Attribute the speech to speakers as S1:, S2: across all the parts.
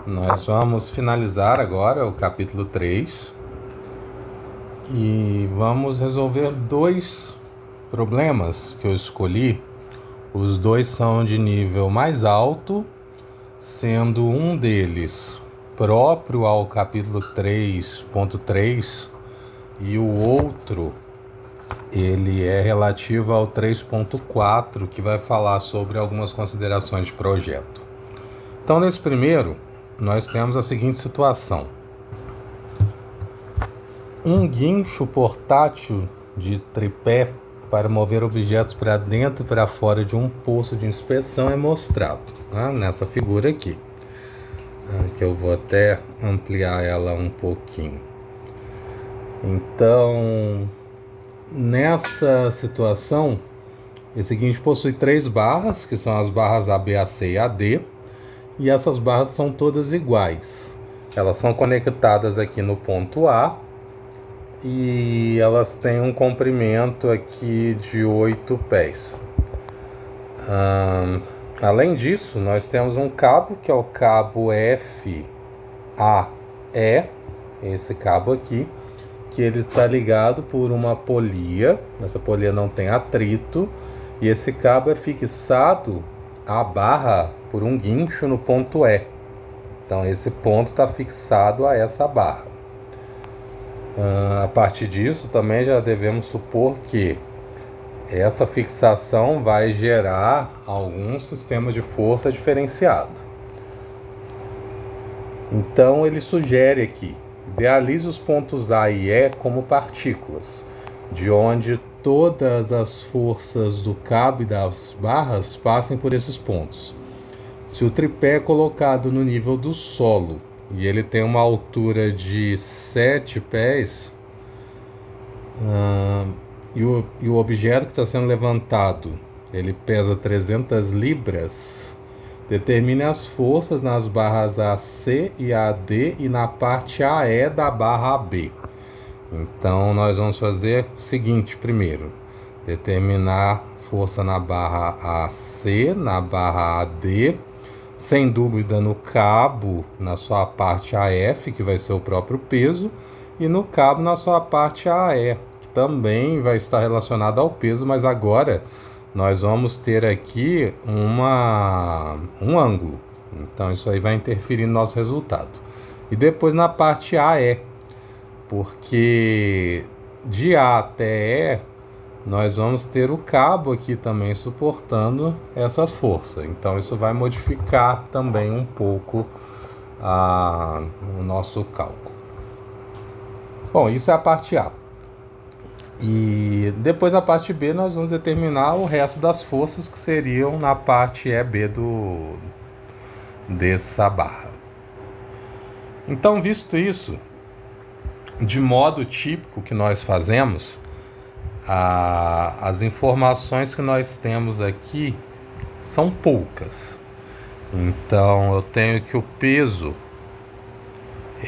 S1: Nós vamos finalizar agora o capítulo 3 e vamos resolver dois problemas que eu escolhi. Os dois são de nível mais alto, sendo um deles próprio ao capítulo 3.3 e o outro ele é relativo ao 3.4, que vai falar sobre algumas considerações de projeto. Então, nesse primeiro, nós temos a seguinte situação. Um guincho portátil de tripé para mover objetos para dentro e para fora de um posto de inspeção é mostrado, né, nessa figura aqui, que eu vou até ampliar ela um pouquinho. Então, nessa situação, esse guincho possui 3 barras, que são as barras A, B, A, C e A, D, e essas barras são todas iguais. Elas são conectadas aqui no ponto A e elas têm um comprimento aqui de 8 pés. Além disso, nós temos um cabo, que é o cabo FAE, esse cabo aqui, que ele está ligado por uma polia. Essa polia não tem atrito, e esse cabo é fixado à barra por um guincho no ponto E. Então esse ponto está fixado a essa barra. A partir disso também já devemos supor que essa fixação vai gerar algum sistema de força diferenciado. Então ele sugere aqui: idealize os pontos A e E como partículas, de onde todas as forças do cabo e das barras passem por esses pontos. Se o tripé é colocado no nível do solo e ele tem uma altura de 7 pés, e o objeto que está sendo levantado ele pesa 300 libras, determine as forças nas barras AC e AD e na parte AE da barra AB. Então nós vamos fazer o seguinte: primeiro, determinar força na barra AC, na barra AD, sem dúvida no cabo na sua parte AF, que vai ser o próprio peso, e no cabo na sua parte AE, que também vai estar relacionado ao peso, mas agora nós vamos ter aqui um ângulo. Então isso aí vai interferir no nosso resultado. E depois na parte AE, porque de A até E nós vamos ter o cabo aqui também suportando essa força. Então isso vai modificar também um pouco o nosso cálculo. Bom, isso é a parte A. E depois na parte B nós vamos determinar o resto das forças, que seriam na parte EB dessa barra. Então, visto isso, de modo típico que nós fazemos, as informações que nós temos aqui são poucas. Então eu tenho que o peso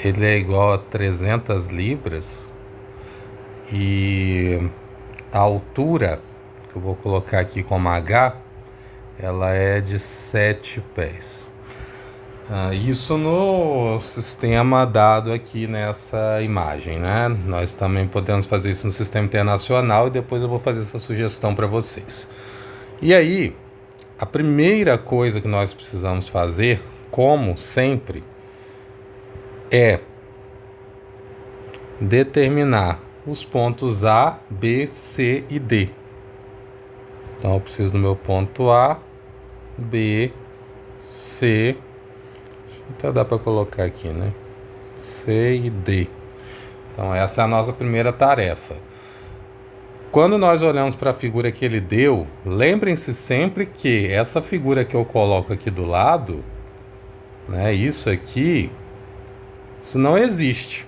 S1: ele é igual a 300 libras e a altura, que eu vou colocar aqui como H, ela é de 7 pés. Isso no sistema dado aqui nessa imagem, né? Nós também podemos fazer isso no sistema internacional e depois eu vou fazer essa sugestão para vocês. E aí, a primeira coisa que nós precisamos fazer, como sempre, é determinar os pontos A, B, C e D. Então eu preciso do meu ponto A, B, C, até dá para colocar aqui, né? C e D. Então essa é a nossa primeira tarefa. Quando nós olhamos para a figura que ele deu, lembrem-se sempre que essa figura que eu coloco aqui do lado, né, isso aqui, isso não existe,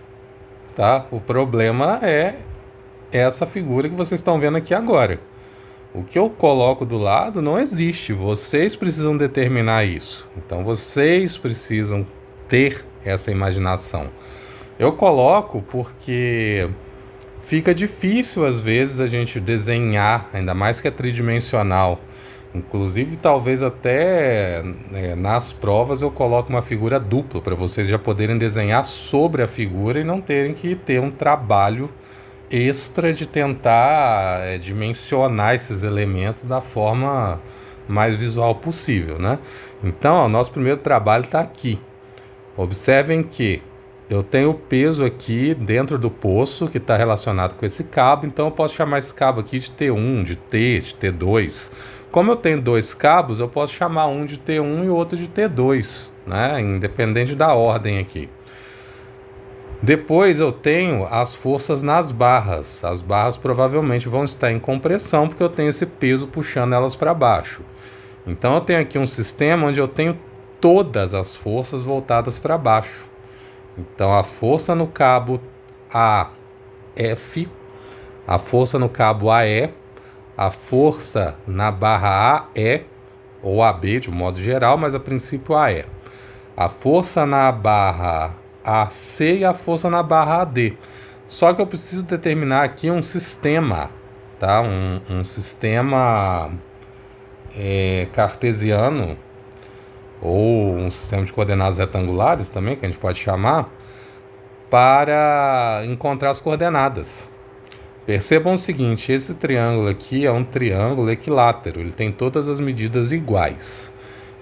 S1: tá? O problema é essa figura que vocês estão vendo aqui agora. O que eu coloco do lado não existe. Vocês precisam determinar isso. Então vocês precisam ter essa imaginação. Eu coloco porque fica difícil às vezes a gente desenhar, ainda mais que é tridimensional, Inclusive, talvez até nas provas eu coloque uma figura dupla para vocês já poderem desenhar sobre a figura e não terem que ter um trabalho extra de tentar dimensionar esses elementos da forma mais visual possível, né? Então, ó, nosso primeiro trabalho está aqui. Observem que eu tenho o peso aqui dentro do poço que está relacionado com esse cabo, então eu posso chamar esse cabo aqui de T1, de T2. Como eu tenho dois cabos, eu posso chamar um de T1 e o outro de T2, né? Independente da ordem aqui. Depois eu tenho as forças nas barras. As barras provavelmente vão estar em compressão porque eu tenho esse peso puxando elas para baixo. Então eu tenho aqui um sistema onde eu tenho todas as forças voltadas para baixo. Então a força no cabo AF, a força no cabo AE, a força na barra AE ou AB de um modo geral, mas a princípio AE. A força na barra AC e a força na barra AD. Só que eu preciso determinar aqui um sistema, tá? Um sistema cartesiano ou um sistema de coordenadas retangulares também, que a gente pode chamar, para encontrar as coordenadas. Percebam o seguinte, esse triângulo aqui é um triângulo equilátero, ele tem todas as medidas iguais.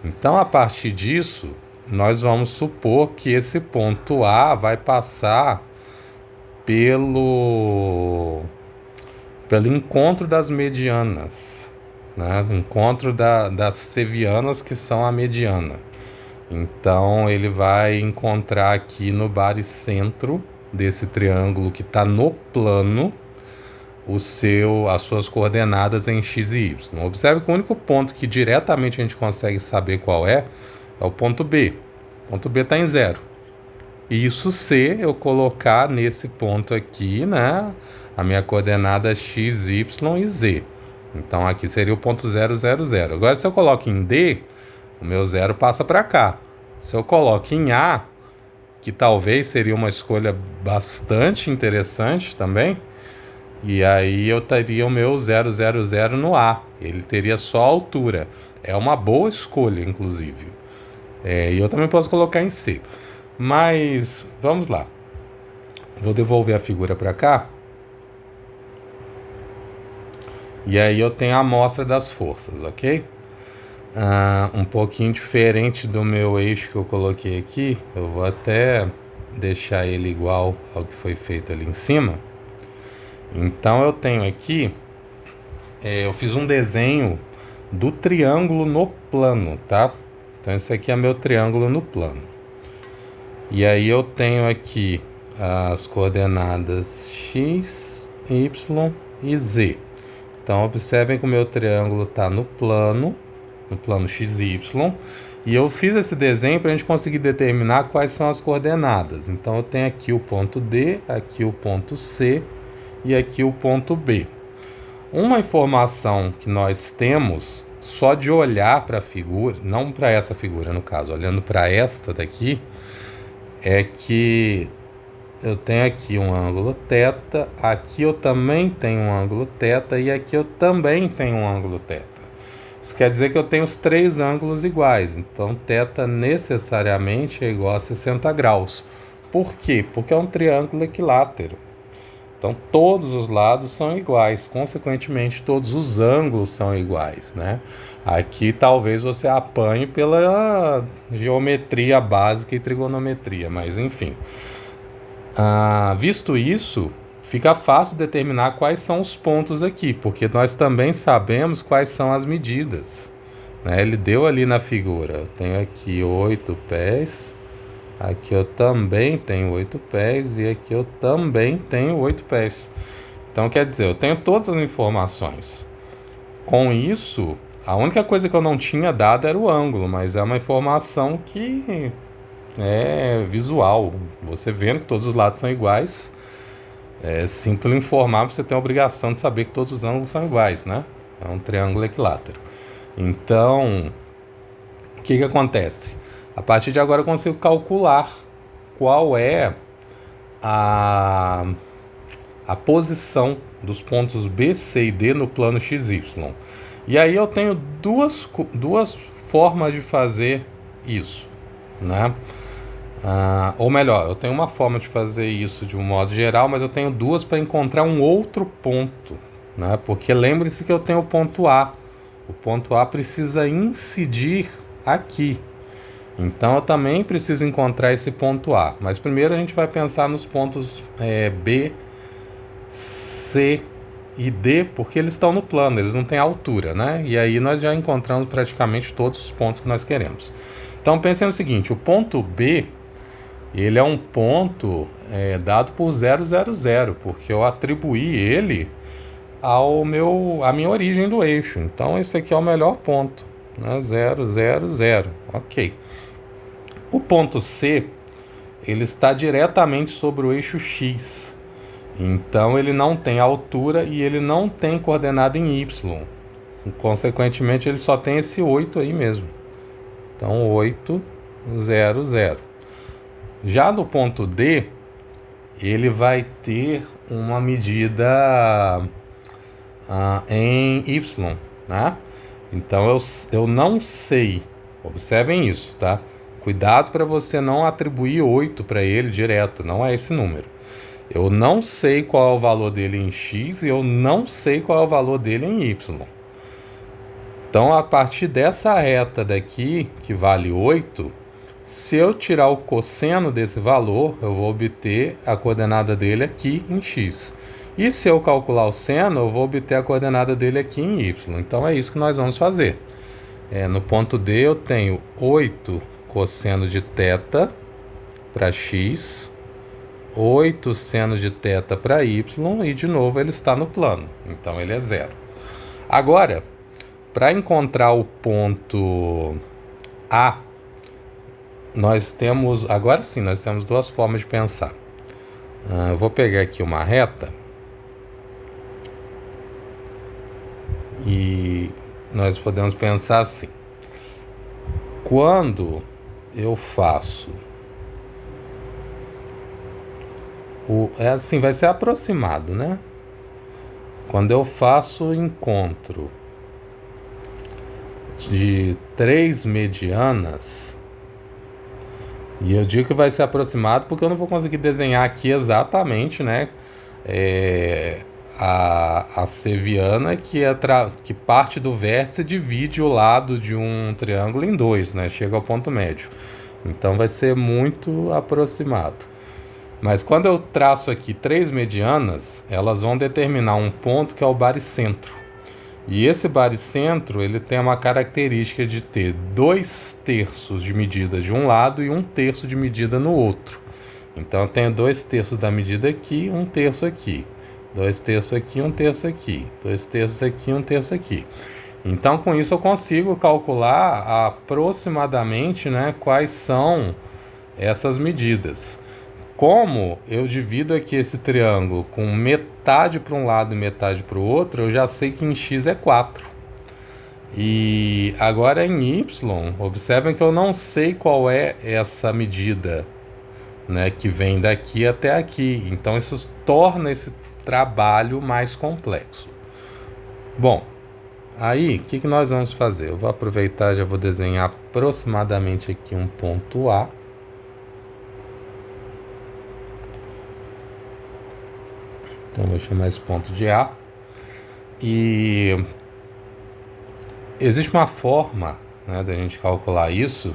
S1: Então, a partir disso, nós vamos supor que esse ponto A vai passar pelo encontro das medianas, né? Encontro das sevianas, que são a mediana. Então, ele vai encontrar aqui no baricentro desse triângulo que está no plano as suas coordenadas em x e y. Observe que o único ponto que diretamente a gente consegue saber qual é o ponto B. O ponto B está em 0. Isso se eu colocar nesse ponto aqui, né, a minha coordenada x, y e z. Então aqui seria o ponto 0, 0, 0. Agora se eu coloco em D, o meu 0 passa para cá. Se eu coloco em A, que talvez seria uma escolha bastante interessante também, e aí eu teria o meu 0, 0, 0 no A. Ele teria só a altura. É uma boa escolha, inclusive. E eu também posso colocar em C. Mas, vamos lá. Vou devolver a figura para cá. E aí eu tenho a amostra das forças, ok? Um pouquinho diferente do meu eixo que eu coloquei aqui. Eu vou até deixar ele igual ao que foi feito ali em cima. Então eu tenho aqui, eu fiz um desenho do triângulo no plano, tá? Então esse aqui é meu triângulo no plano. E aí eu tenho aqui as coordenadas x, y e z. Então observem que o meu triângulo está no plano x, y. E eu fiz esse desenho para a gente conseguir determinar quais são as coordenadas. Então eu tenho aqui o ponto D, aqui o ponto C e aqui o ponto B. Uma informação que nós temos só de olhar para a figura, não para essa figura no caso, olhando para esta daqui, é que eu tenho aqui um ângulo θ, aqui eu também tenho um ângulo θ e aqui eu também tenho um ângulo θ. Isso quer dizer que eu tenho os três ângulos iguais, então θ necessariamente é igual a 60 graus. Por quê? Porque é um triângulo equilátero. Então, todos os lados são iguais, consequentemente, todos os ângulos são iguais, né? Aqui, talvez você apanhe pela geometria básica e trigonometria, mas enfim. Visto isso, fica fácil determinar quais são os pontos aqui, porque nós também sabemos quais são as medidas, né? Ele deu ali na figura, eu tenho aqui 8 pés... Aqui eu também tenho 8 pés e aqui eu também tenho 8 pés. Então, quer dizer, eu tenho todas as informações. Com isso, a única coisa que eu não tinha dado era o ângulo, mas é uma informação que é visual. Você vendo que todos os lados são iguais, sinto lhe informar, você tem a obrigação de saber que todos os ângulos são iguais, né? É um triângulo equilátero. Então, o que acontece? A partir de agora eu consigo calcular qual é a posição dos pontos B, C e D no plano XY. E aí eu tenho duas formas de fazer isso, né? Ou melhor, eu tenho uma forma de fazer isso de um modo geral, mas eu tenho duas para encontrar um outro ponto, né? Porque lembre-se que eu tenho o ponto A. O ponto A precisa incidir aqui. Então eu também preciso encontrar esse ponto A. Mas primeiro a gente vai pensar nos pontos B, C e D, porque eles estão no plano, eles não têm altura, né? E aí nós já encontramos praticamente todos os pontos que nós queremos. Então pense no seguinte, o ponto B, ele é um ponto dado por 0, 0, 0, porque eu atribuí ele à minha origem do eixo. Então esse aqui é o melhor ponto, né? 0, 0, 0. Ok. O ponto C, ele está diretamente sobre o eixo X. Então ele não tem altura e ele não tem coordenada em Y. Consequentemente, ele só tem esse 8 aí mesmo. Então 8, 0, 0. Já no ponto D, ele vai ter uma medida em Y, né? Então eu não sei, observem isso, tá? Cuidado para você não atribuir 8 para ele direto, não é esse número. Eu não sei qual é o valor dele em X e eu não sei qual é o valor dele em Y. Então, a partir dessa reta daqui, que vale 8, se eu tirar o cosseno desse valor, eu vou obter a coordenada dele aqui em X. E se eu calcular o seno, eu vou obter a coordenada dele aqui em Y. Então, é isso que nós vamos fazer. No ponto D, eu tenho 8 cosseno de θ para X, 8 seno de θ para Y, e de novo ele está no plano, então ele é 0. Agora, para encontrar o ponto A, agora sim, nós temos duas formas de pensar. Eu vou pegar aqui uma reta e nós podemos pensar assim. Quando eu faço assim, vai ser aproximado, né? Quando eu faço o encontro de 3 medianas, e eu digo que vai ser aproximado porque eu não vou conseguir desenhar aqui exatamente, né? A seviana que parte do vértice divide o lado de um triângulo em dois, né? Chega ao ponto médio. Então vai ser muito aproximado. Mas quando eu traço aqui 3 medianas, elas vão determinar um ponto que é o baricentro. E esse baricentro, ele tem uma característica de ter 2/3 de medida de um lado e 1/3 de medida no outro. Então eu tenho 2/3 da medida aqui, 1/3 aqui. 2/3 aqui, 1/3 aqui. 2/3 aqui, 1/3 aqui. Então com isso eu consigo calcular aproximadamente, né, quais são essas medidas. Como eu divido aqui esse triângulo com metade para um lado e metade para o outro, eu já sei que em X é 4. E agora em Y, observem que eu não sei qual é essa medida, né, que vem daqui até aqui. Então isso torna esse trabalho mais complexo. Bom, aí o que nós vamos fazer? Eu vou aproveitar, já vou desenhar aproximadamente aqui um ponto A. Então, vou chamar esse ponto de A. E existe uma forma, né, da gente calcular isso,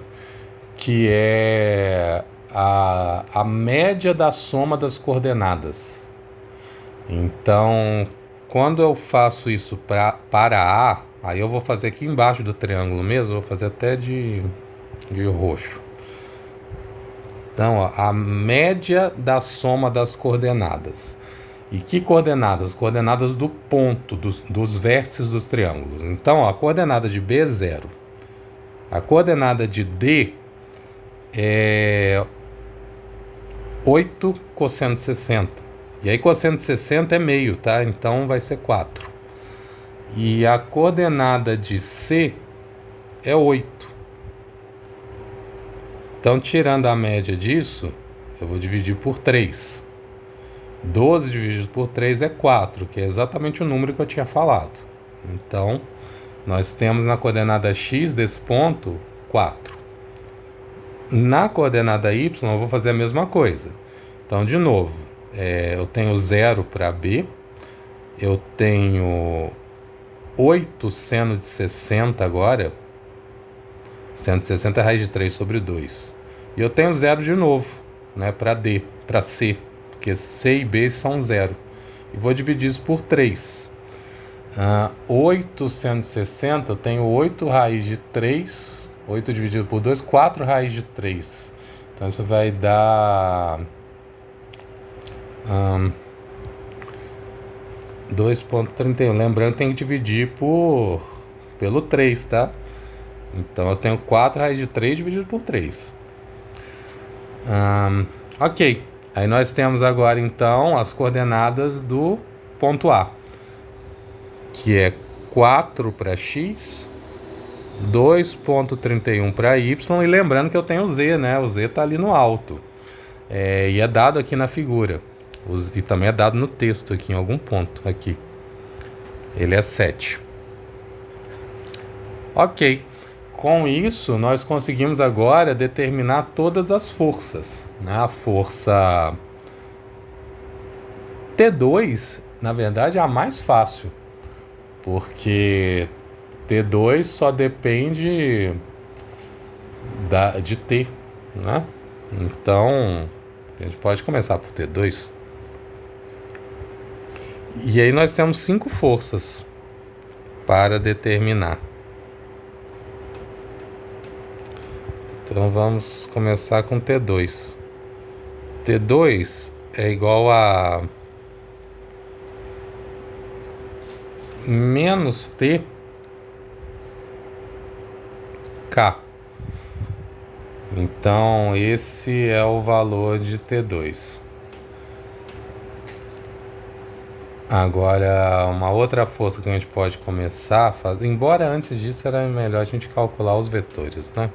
S1: que é a média da soma das coordenadas. Então, quando eu faço isso para A, aí eu vou fazer aqui embaixo do triângulo mesmo, vou fazer até de roxo. Então, ó, a média da soma das coordenadas. E que coordenadas? Coordenadas do ponto, dos vértices dos triângulos. Então, ó, a coordenada de B é 0. A coordenada de D é 8 cosseno de 60. E aí cosseno de 60 é meio, tá? Então vai ser 4. E a coordenada de C é 8. Então, tirando a média disso, eu vou dividir por 3. 12 dividido por 3 é 4, que é exatamente o número que eu tinha falado. Então, Nós temos na coordenada x desse ponto 4. Na coordenada y eu vou fazer a mesma coisa. Então, de novo, eu tenho 0 para b, eu tenho 8 seno de 60 agora, seno de 60 é raiz de 3 sobre 2. E eu tenho 0 de novo, né, para d, para c, porque c e b são 0. E vou dividir isso por 3. 8 seno de 60, eu tenho 8 raiz de 3, 8 dividido por 2, 4 raiz de 3. Então isso vai dar 2,31. Lembrando que tem que dividir pelo 3, tá? Então eu tenho 4 raiz de 3 dividido por 3. Ok. Aí nós temos agora então as coordenadas do ponto A, que é 4 para x, 2,31 para y, e lembrando que eu tenho o z, né? O z está ali no alto. E é dado aqui na figura. E também é dado no texto aqui, em algum ponto aqui. Ele é 7. Ok. Com isso, nós conseguimos agora determinar todas as forças, né? A força T2, na verdade, é a mais fácil, porque T2 só depende de T, né? Então, a gente pode começar por T2. E aí nós temos 5 forças para determinar. Então vamos começar com T2. T2 é igual a menos T K. Então esse é o valor de T2. Agora, uma outra força que a gente pode começar a fazer, embora antes disso era melhor a gente calcular os vetores, né?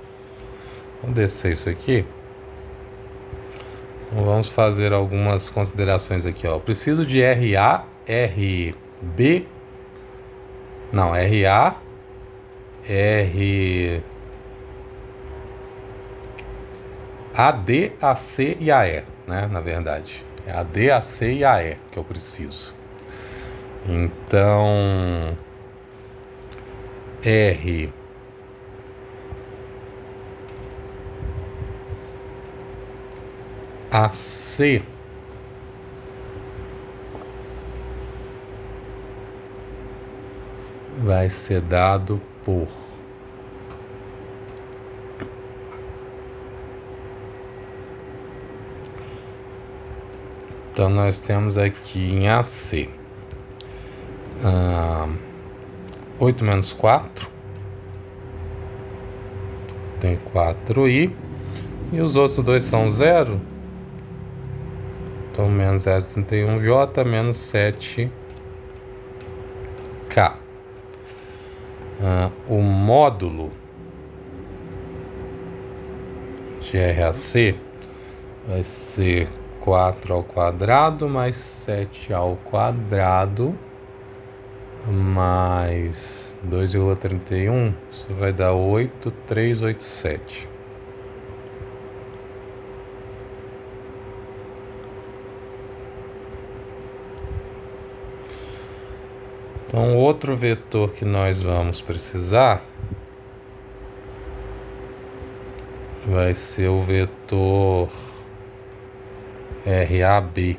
S1: Vamos descer isso aqui. Então, vamos fazer algumas considerações aqui, ó. Eu preciso de RA, RB, não, RA, AD, AC e AE, né? Na verdade, é AD, AC e AE que eu preciso. Então, R AC vai ser dado por então nós temos aqui em AC 8 menos 4 tem 4i, e os outros dois são 0, então menos 0,31j menos 7k. O módulo de RAC vai ser 4 ao quadrado mais 7 ao quadrado mais 2,31, isso vai dar 8,387. Então, outro vetor que nós vamos precisar vai ser o vetor RAB.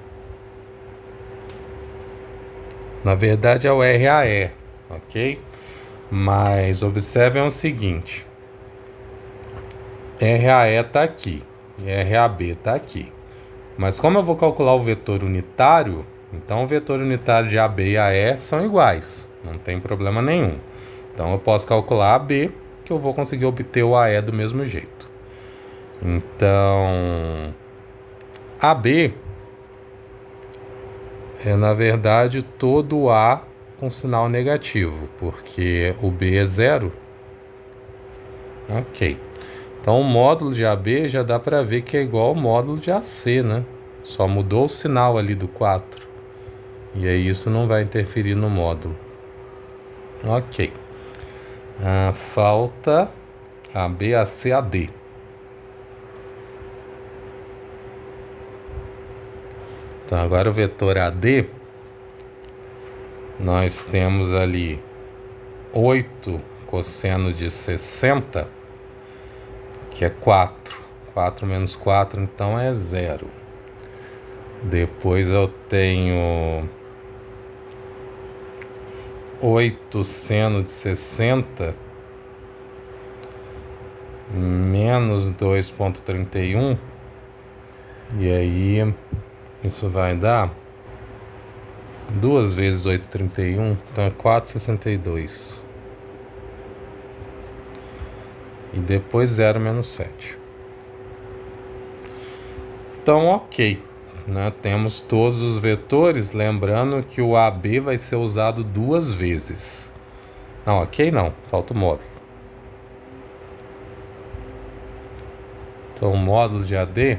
S1: Na verdade é o RAE, ok? Mas observem o seguinte: RAE está aqui e RAB está aqui. Mas como eu vou calcular o vetor unitário, então o vetor unitário de AB e AE são iguais, não tem problema nenhum. Então eu posso calcular AB, que eu vou conseguir obter o AE do mesmo jeito. Então, AB é, na verdade, todo A com sinal negativo, porque o B é 0. Ok. Então, o módulo de AB já dá para ver que é igual ao módulo de AC, né? Só mudou o sinal ali do 4. E aí isso não vai interferir no módulo. Ok. Falta AB, AC, AD. Então agora o vetor AD, nós temos ali 8 cosseno de 60, que é 4. 4 menos 4, então é 0. Depois eu tenho 8 seno de 60 menos 2,31. E aí isso vai dar 2 vezes 8,31, então é 4,62. E depois 0 menos 7. Então, ok, né? Temos todos os vetores, lembrando que o AB vai ser usado 2 vezes. Não, ok não, falta o módulo. Então, o módulo de AD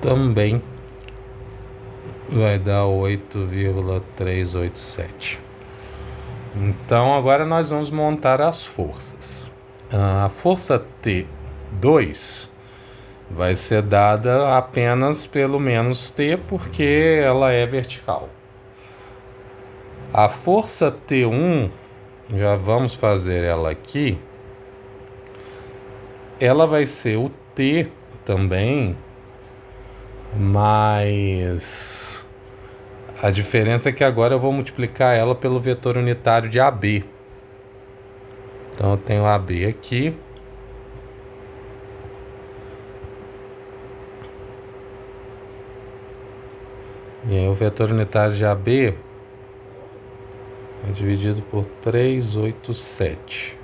S1: também vai dar 8,387. Então agora nós vamos montar as forças. A força T2 vai ser dada apenas pelo menos T, porque ela é vertical. A força T1, já vamos fazer ela aqui, ela vai ser o T também, mas a diferença é que agora eu vou multiplicar ela pelo vetor unitário de AB. Então eu tenho AB aqui. E aí o vetor unitário de AB é dividido por 387.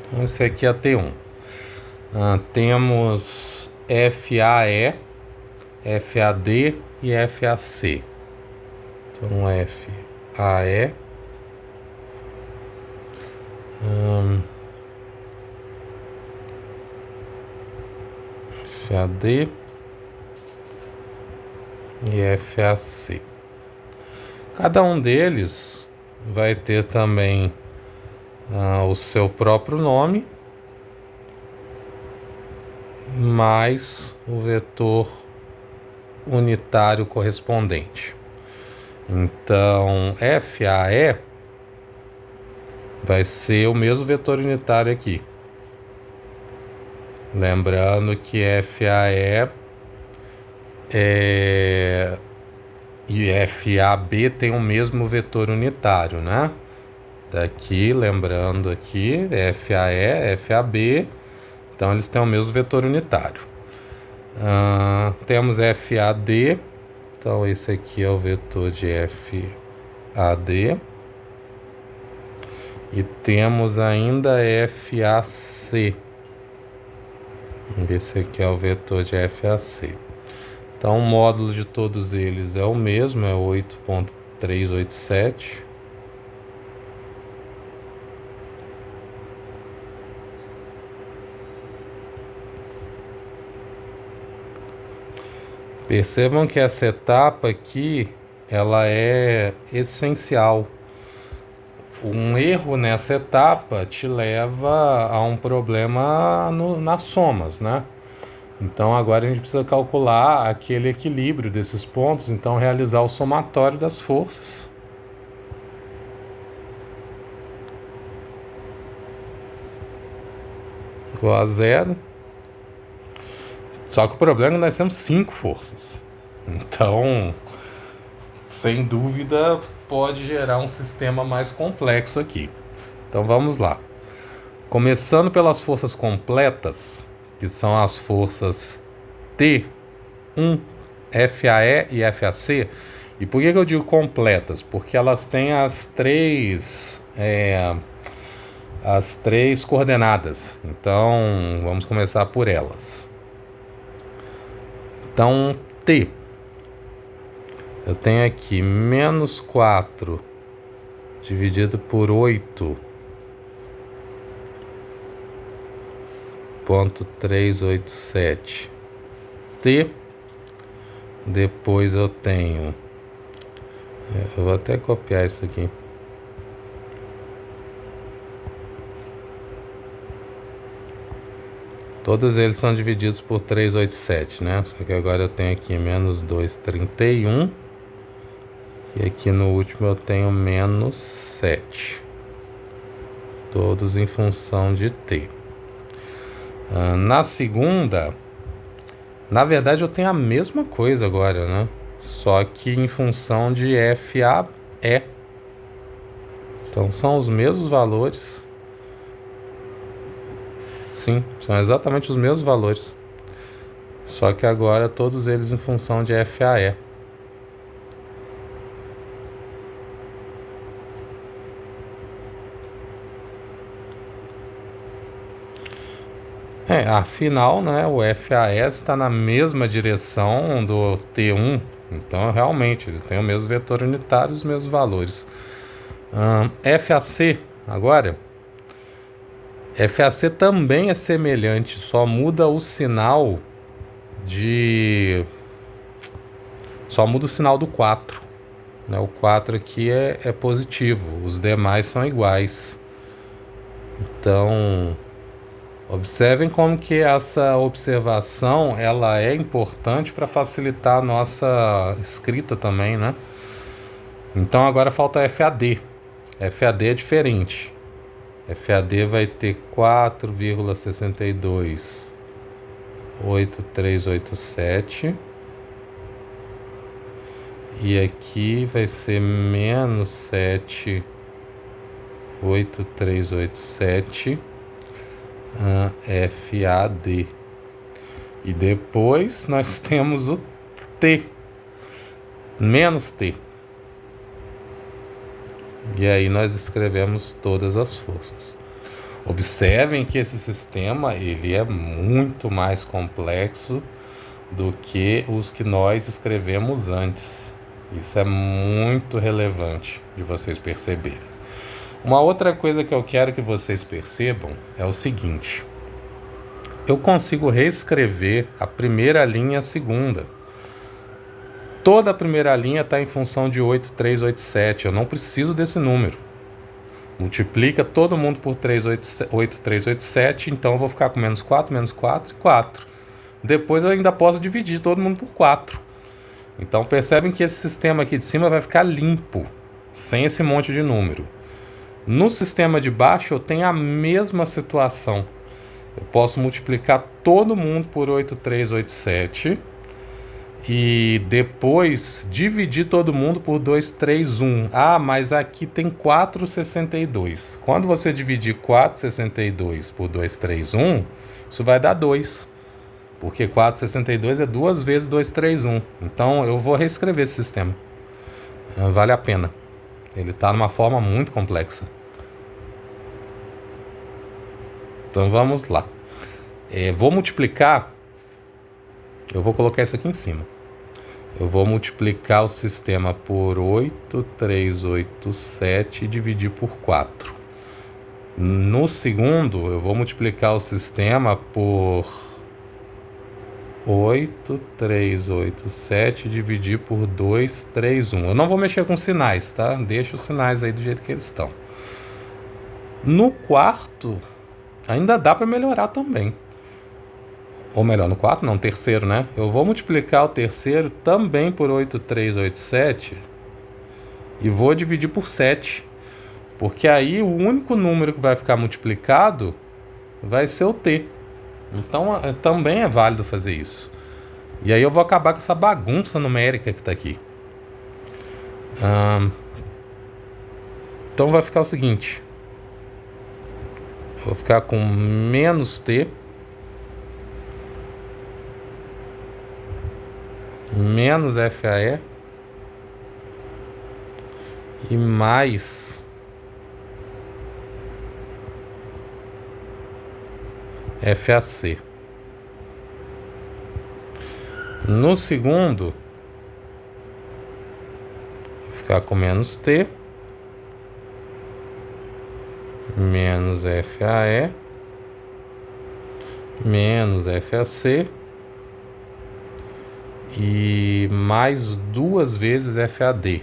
S1: Então esse aqui é a T1. Temos FAE, FAD e FAC. Então FAE, FAD e FAC. Cada um deles vai ter também o seu próprio nome, mais o vetor unitário correspondente. Então, FAE vai ser o mesmo vetor unitário aqui. Lembrando que FAE e FAB tem o mesmo vetor unitário, né? Daqui, lembrando aqui, FAE, FAB, então eles têm o mesmo vetor unitário. Temos FAD, então esse aqui é o vetor de FAD. E temos ainda FAC. Esse aqui é o vetor de FAC. Então o módulo de todos eles é o mesmo, é 8,387. Percebam que essa etapa aqui, ela é essencial. Um erro nessa etapa te leva a um problema nas somas, né? Então agora a gente precisa calcular aquele equilíbrio desses pontos, então realizar o somatório das forças. Igual a 0. Só que o problema é que nós temos 5 forças. Então, sem dúvida, pode gerar um sistema mais complexo aqui. Então vamos lá. Começando pelas forças completas, que são as forças T1, FAE e FAC. E por que eu digo completas? Porque elas têm as três coordenadas. Então vamos começar por elas. Então T, eu tenho aqui menos 4 dividido por 8,387 T Depois eu tenho... Eu vou até copiar isso aqui. Todos eles são divididos por 387, né? Só que agora eu tenho aqui menos 2,31. E aqui no último eu tenho menos 7. Todos em função de t. Na segunda, na verdade eu tenho a mesma coisa agora, né? Só que em função de FAE. Então são os mesmos valores. Sim, são exatamente os mesmos valores. Só que agora todos eles em função de FAE. Afinal, né, o FAE está na mesma direção do T1. Então, realmente, eles têm o mesmo vetor unitário e os mesmos valores. FAC, agora. FAC também é semelhante, só muda o sinal Só muda o sinal do 4. Né? O 4 aqui é positivo, os demais são iguais. Então... observem como que essa observação ela é importante para facilitar a nossa escrita também, né? Então agora falta FAD. FAD é diferente. FAD vai ter 4,628387 e aqui vai ser menos 7,8387 FAD. E depois nós temos o T, menos T. E aí nós escrevemos todas as forças. Observem que esse sistema ele é muito mais complexo do que os que nós escrevemos antes. Isso é muito relevante de vocês perceberem. Uma outra coisa que eu quero que vocês percebam é o seguinte: eu consigo reescrever a primeira linha e a segunda. Toda a primeira linha está em função de 8,387. Eu não preciso desse número. Multiplica todo mundo por 8,387. Então eu vou ficar com menos 4 e 4. Depois eu ainda posso dividir todo mundo por 4. Então percebem que esse sistema aqui de cima vai ficar limpo, sem esse monte de número. No sistema de baixo eu tenho a mesma situação. Eu posso multiplicar todo mundo por 8,387 e depois dividir todo mundo por 231. Mas aqui tem 462. Quando você dividir 462 por 231, isso vai dar 2. Porque 462 é 2 vezes 231. Então eu vou reescrever esse sistema. Vale a pena. Ele está numa forma muito complexa. Então vamos lá. Vou multiplicar. Eu vou colocar isso aqui em cima. Eu vou multiplicar o sistema por 8,387 e dividir por 4. No segundo, eu vou multiplicar o sistema por 8,387 e dividir por 231. Eu não vou mexer com sinais, tá? Deixa os sinais aí do jeito que eles estão. No quarto, ainda dá para melhorar também. Ou melhor, no quarto não, terceiro, né? Eu vou multiplicar o terceiro também por 8,387 e vou dividir por 7. Porque aí o único número que vai ficar multiplicado vai ser o T. Então também é válido fazer isso. E aí eu vou acabar com essa bagunça numérica que está aqui. Então vai ficar o seguinte. Eu vou ficar com menos T menos FAE e mais FAC. No segundo, vou ficar com menos T menos FAE menos FAC e mais 2 vezes FAD.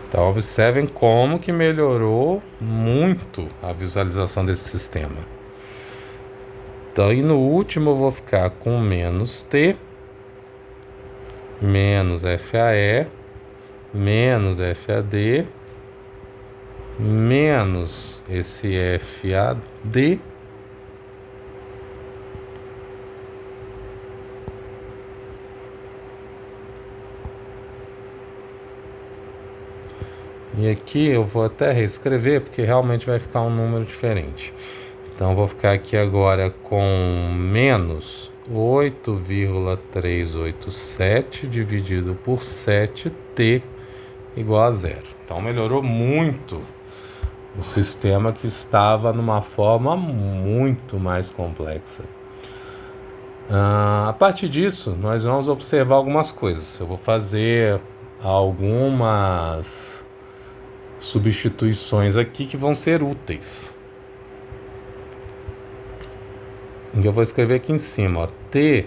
S1: Então, observem como que melhorou muito a visualização desse sistema. Então, e no último eu vou ficar com menos T, menos FAE, menos FAD, menos esse FAD, e aqui eu vou até reescrever, porque realmente vai ficar um número diferente. Então, vou ficar aqui agora com menos 8,387 dividido por 7t igual a zero. Então, melhorou muito o sistema que estava numa forma muito mais complexa. A partir disso, nós vamos observar algumas coisas. Eu vou fazer algumas substituições aqui que vão ser úteis. E eu vou escrever aqui em cima, ó, T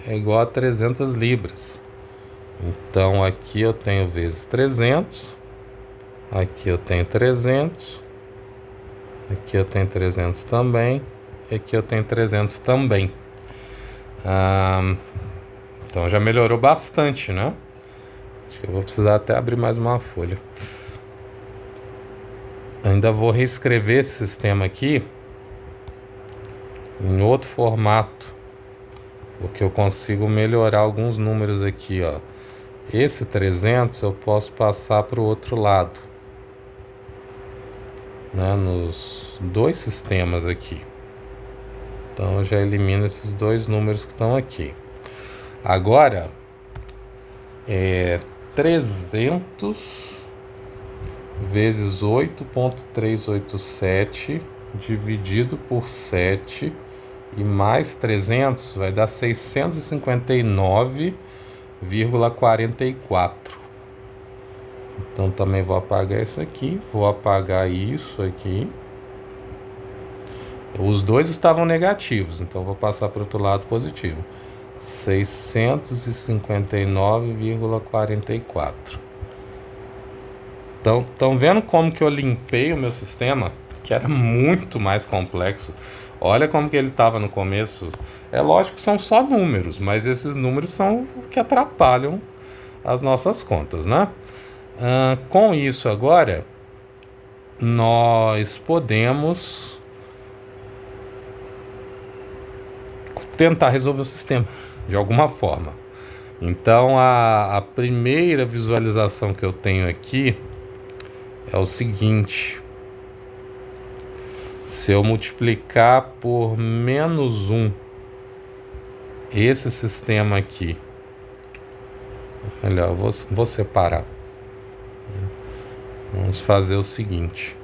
S1: é igual a 300 libras. Então, aqui eu tenho vezes 300, aqui eu tenho 300, aqui eu tenho 300 também, e aqui eu tenho 300 também. Então, já melhorou bastante, né? Acho que eu vou precisar até abrir mais uma folha. Ainda vou reescrever esse sistema aqui em outro formato, porque eu consigo melhorar alguns números aqui, ó. Esse 300 eu posso passar para o outro lado, né, nos dois sistemas aqui. Então eu já elimino esses dois números que estão aqui. Agora, 300 vezes 8,387 dividido por 7 e mais 300 vai dar 659,44. Então também vou apagar isso aqui, vou apagar isso aqui. Os dois estavam negativos, então vou passar para o outro lado positivo. 659,44. Então, estão vendo como que eu limpei o meu sistema, que era muito mais complexo. Olha como que ele estava no começo. É lógico que são só números, mas esses números são o que atrapalham as nossas contas, né? Com isso agora, nós podemos tentar resolver o sistema de alguma forma. Então, a primeira visualização que eu tenho aqui é o seguinte: se eu multiplicar por menos 1 esse sistema aqui, melhor, vou separar. Vamos fazer o seguinte: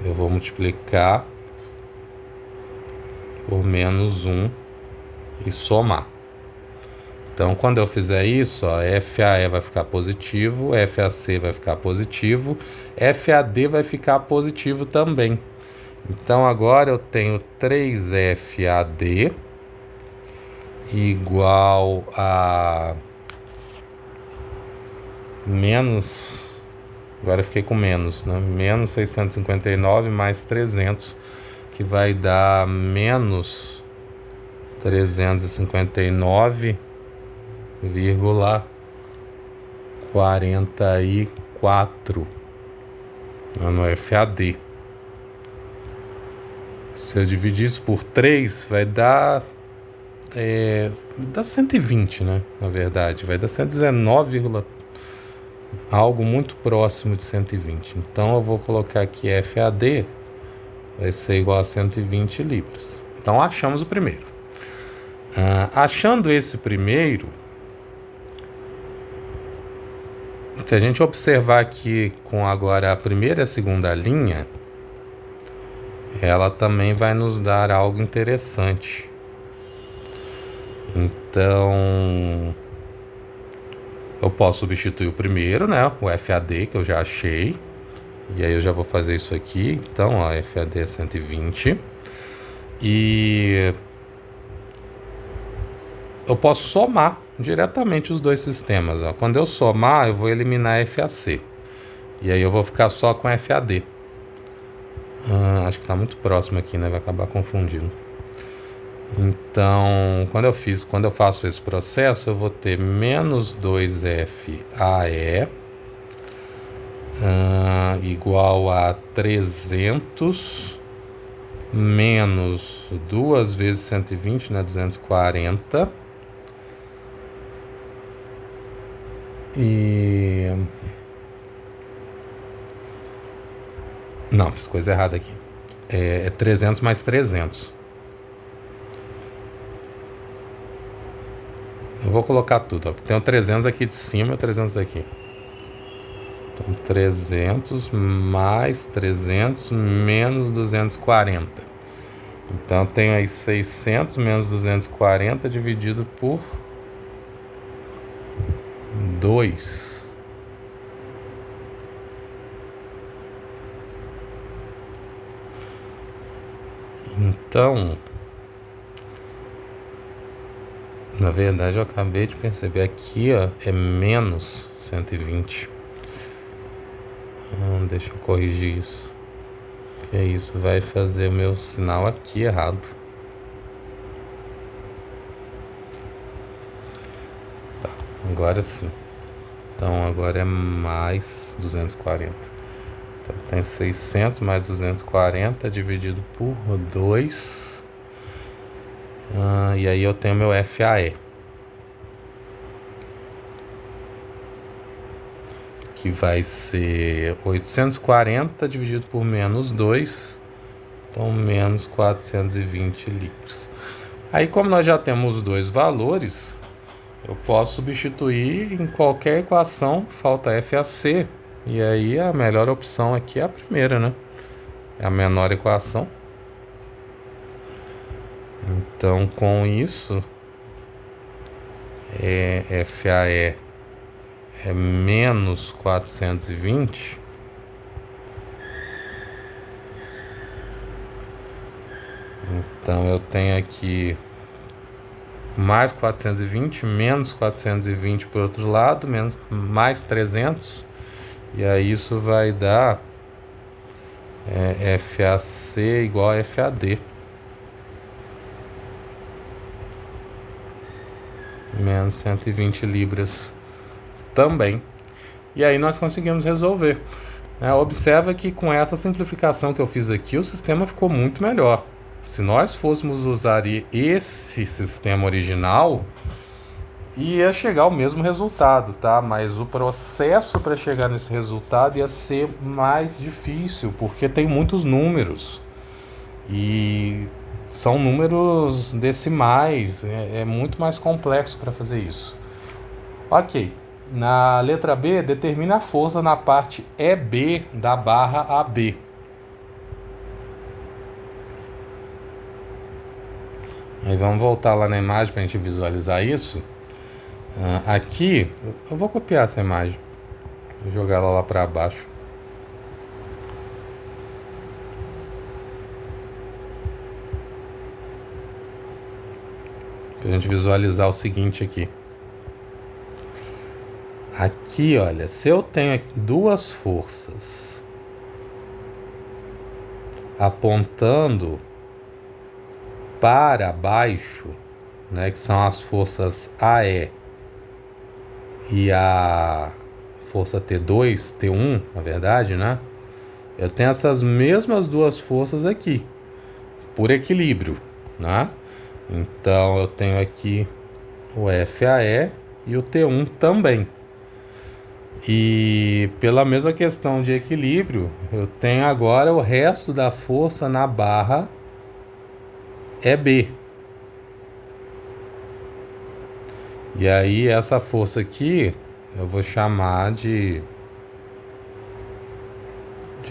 S1: eu vou multiplicar por menos 1 e somar. Então, quando eu fizer isso, ó, FAE vai ficar positivo, FAC vai ficar positivo, FAD vai ficar positivo também. Então, agora eu tenho 3FAD igual a menos... Agora eu fiquei com menos, né? Menos 659 mais 300, que vai dar menos 359,44 no FAD. Se eu dividir isso por 3, vai dar 120, né? Na verdade, vai dar 119, algo muito próximo de 120. Então eu vou colocar aqui FAD vai ser igual a 120 libras. Então achamos o primeiro. Achando esse primeiro, se a gente observar aqui com agora a primeira e a segunda linha, ela também vai nos dar algo interessante. Então, eu posso substituir o primeiro, né? O FAD que eu já achei. E aí eu já vou fazer isso aqui. Então, ó, FAD é 120. E eu posso somar diretamente os dois sistemas, ó. Quando eu somar, eu vou eliminar FAC. E aí eu vou ficar só com FAD. Acho que está muito próximo aqui, né? Vai acabar confundindo. Então, quando eu faço esse processo, eu vou ter menos 2FAE igual a 300 menos 2 vezes 120, né? 240. E... Não, fiz coisa errada aqui. É 300 mais 300. Eu vou colocar tudo, ó. Tem o 300 aqui de cima e o 300 daqui. Então, 300 mais 300 menos 240. Então, eu tenho aí 600 menos 240 dividido por 2. Então, na verdade, eu acabei de perceber aqui, ó, é menos 120. Deixa eu corrigir isso. Que isso vai fazer o meu sinal aqui errado. Tá, agora sim. Então agora é mais 240. Então tem 600 mais 240 dividido por 2. E aí eu tenho meu FAE. Que vai ser 840 dividido por menos 2. Então menos 420 litros. Aí como nós já temos os dois valores, eu posso substituir em qualquer equação, falta FAC. E aí a melhor opção aqui é a primeira, né? É a menor equação. Então, com isso, FAE é menos 420. Então, eu tenho aqui mais 420, menos 420 por outro lado, mais 300. E aí isso vai dar FAC igual a FAD. Menos 120 libras também. E aí nós conseguimos resolver. Observa que com essa simplificação que eu fiz aqui, o sistema ficou muito melhor. Se nós fôssemos usar esse sistema original, ia chegar ao mesmo resultado, tá? Mas o processo para chegar nesse resultado ia ser mais difícil, porque tem muitos números. E são números decimais, é muito mais complexo para fazer isso. Ok, na letra B, determina a força na parte EB da barra AB. Aí vamos voltar lá na imagem para a gente visualizar isso. Aqui, eu vou copiar essa imagem, vou jogar ela lá para baixo. Para a gente visualizar o seguinte aqui. Aqui, olha, se eu tenho duas forças apontando para baixo, né, que são as forças AE e a força T2, T1, na verdade, né? Eu tenho essas mesmas duas forças aqui, por equilíbrio, né? Então eu tenho aqui o FAE e o T1 também. E pela mesma questão de equilíbrio, eu tenho agora o resto da força na barra EB. E aí essa força aqui eu vou chamar de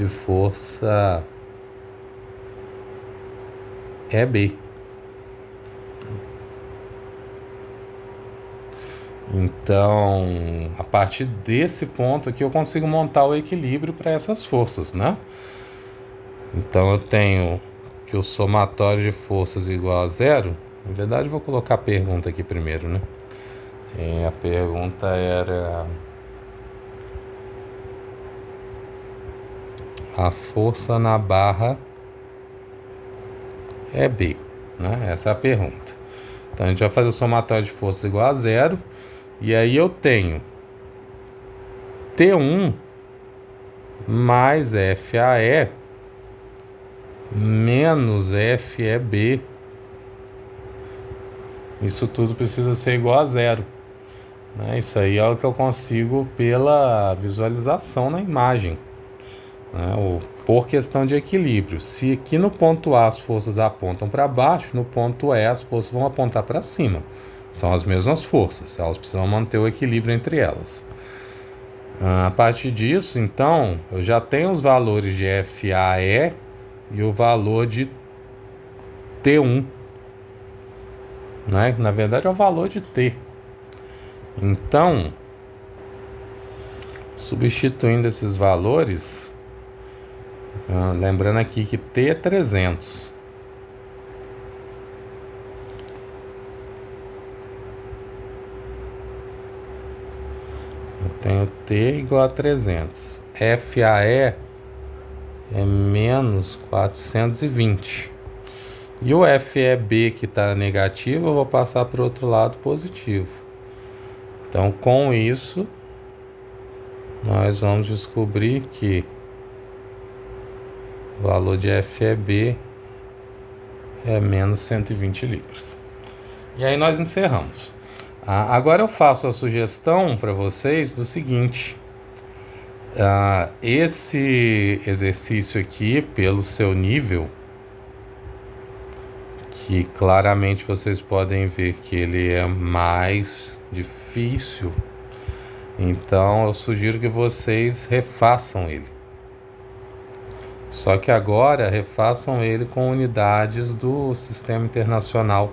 S1: força EB. Então, a partir desse ponto aqui, eu consigo montar o equilíbrio para essas forças, né? Então, eu tenho que o somatório de forças é igual a zero. Na verdade, eu vou colocar a pergunta aqui primeiro, né? A pergunta era: a força na barra é B, né? Essa é a pergunta. Então, a gente vai fazer o somatório de forças igual a zero. E aí eu tenho T1 mais FAE menos FEB. Isso tudo precisa ser igual a zero, né? Isso aí é o que eu consigo pela visualização na imagem, né? Por questão de equilíbrio. Se aqui no ponto A as forças apontam para baixo, no ponto E as forças vão apontar para cima. São as mesmas forças, elas precisam manter o equilíbrio entre elas. A partir disso, então, eu já tenho os valores de FAE e o valor de T1, né? Na verdade é o valor de T. Então, substituindo esses valores, lembrando aqui que T é 300. Eu tenho T igual a 300. FAE é menos 420. E o FEB que está negativo, eu vou passar para o outro lado positivo. Então, com isso, nós vamos descobrir que o valor de FEB é menos 120 libras. E aí nós encerramos. Agora eu faço a sugestão para vocês do seguinte: esse exercício aqui, pelo seu nível, que claramente vocês podem ver que ele é mais difícil, então eu sugiro que vocês refaçam ele. Só que agora refaçam ele com unidades do Sistema Internacional.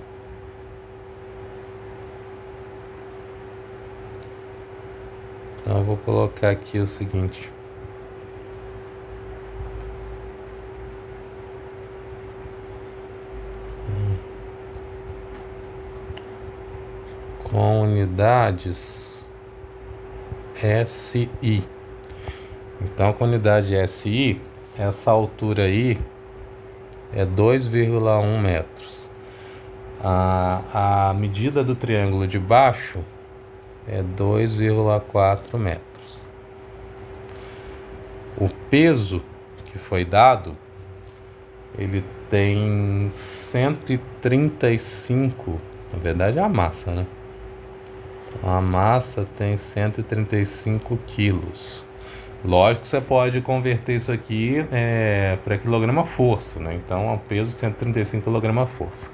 S1: Então eu vou colocar aqui o seguinte: com unidades SI. Então, com unidade SI, essa altura aí é 2,1 metros. A medida do triângulo de baixo é 2,4 metros. O peso que foi dado, ele tem 135, na verdade é a massa, né? A massa tem 135 quilos. Lógico que você pode converter isso aqui para quilograma-força, né? Então é um peso de 135 quilograma-força.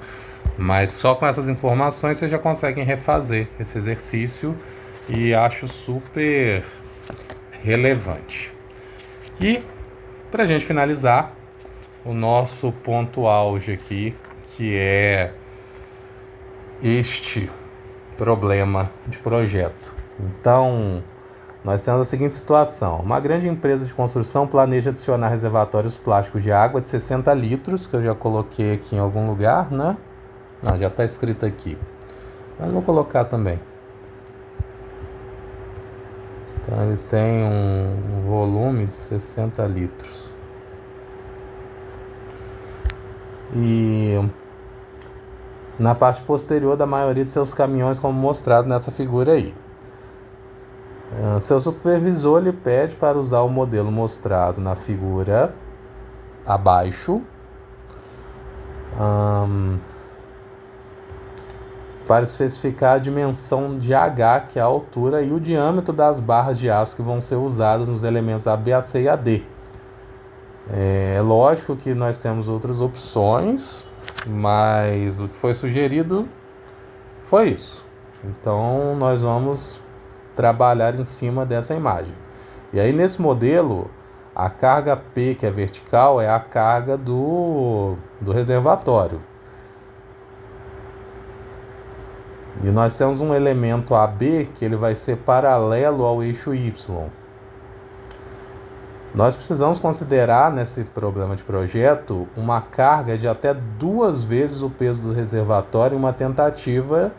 S1: Mas só com essas informações vocês já conseguem refazer esse exercício e acho super relevante. E para a gente finalizar, o nosso ponto auge aqui, que é este problema de projeto. Então, nós temos a seguinte situação: uma grande empresa de construção planeja adicionar reservatórios plásticos de água de 60 litros, que eu já coloquei aqui em algum lugar, né? Não, já está escrito aqui, mas vou colocar também. Então, ele tem um volume de 60 litros. E na parte posterior da maioria de seus caminhões, como mostrado nessa figura aí. Seu supervisor lhe pede para usar o modelo mostrado na figura abaixo, para especificar a dimensão de H, que é a altura, e o diâmetro das barras de aço que vão ser usadas nos elementos A, B, A, C e AD. É lógico que nós temos outras opções, mas o que foi sugerido foi isso. Então nós vamos trabalhar em cima dessa imagem. E aí nesse modelo, a carga P, que é vertical, é a carga do reservatório. E nós temos um elemento AB que ele vai ser paralelo ao eixo Y. Nós precisamos considerar nesse problema de projeto uma carga de até 2 vezes o peso do reservatório em uma tentativa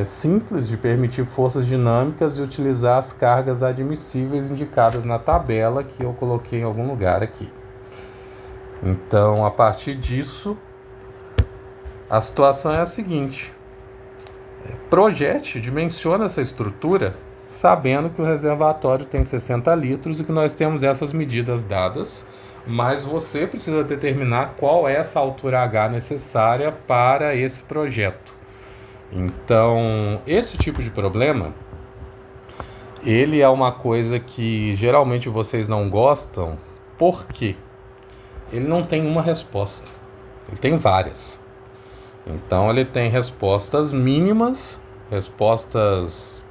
S1: simples de permitir forças dinâmicas e utilizar as cargas admissíveis indicadas na tabela que eu coloquei em algum lugar aqui. Então, a partir disso, a situação é a seguinte: projete, dimensiona essa estrutura sabendo que o reservatório tem 60 litros e que nós temos essas medidas dadas, mas você precisa determinar qual é essa altura H necessária para esse projeto. Então, esse tipo de problema, ele é uma coisa que geralmente vocês não gostam, porque ele não tem uma resposta, ele tem várias. Então, ele tem respostas mínimas, respostas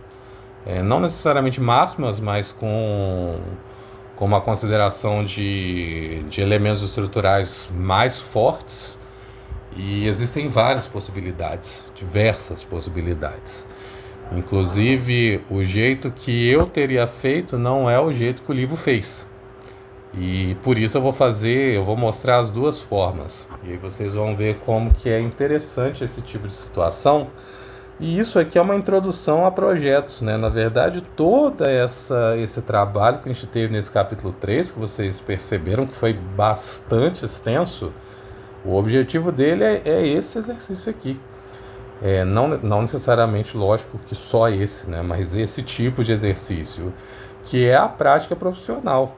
S1: não necessariamente máximas, mas com uma consideração de elementos estruturais mais fortes. E existem várias possibilidades, diversas possibilidades. Inclusive, o jeito que eu teria feito não é o jeito que o livro fez. E por isso eu vou mostrar as duas formas. E aí vocês vão ver como que é interessante esse tipo de situação. E isso aqui é uma introdução a projetos, né? Na verdade, todo esse trabalho que a gente teve nesse capítulo 3, que vocês perceberam que foi bastante extenso, o objetivo dele é esse exercício aqui. Não necessariamente, lógico, que só esse, né? Mas esse tipo de exercício, que é a prática profissional.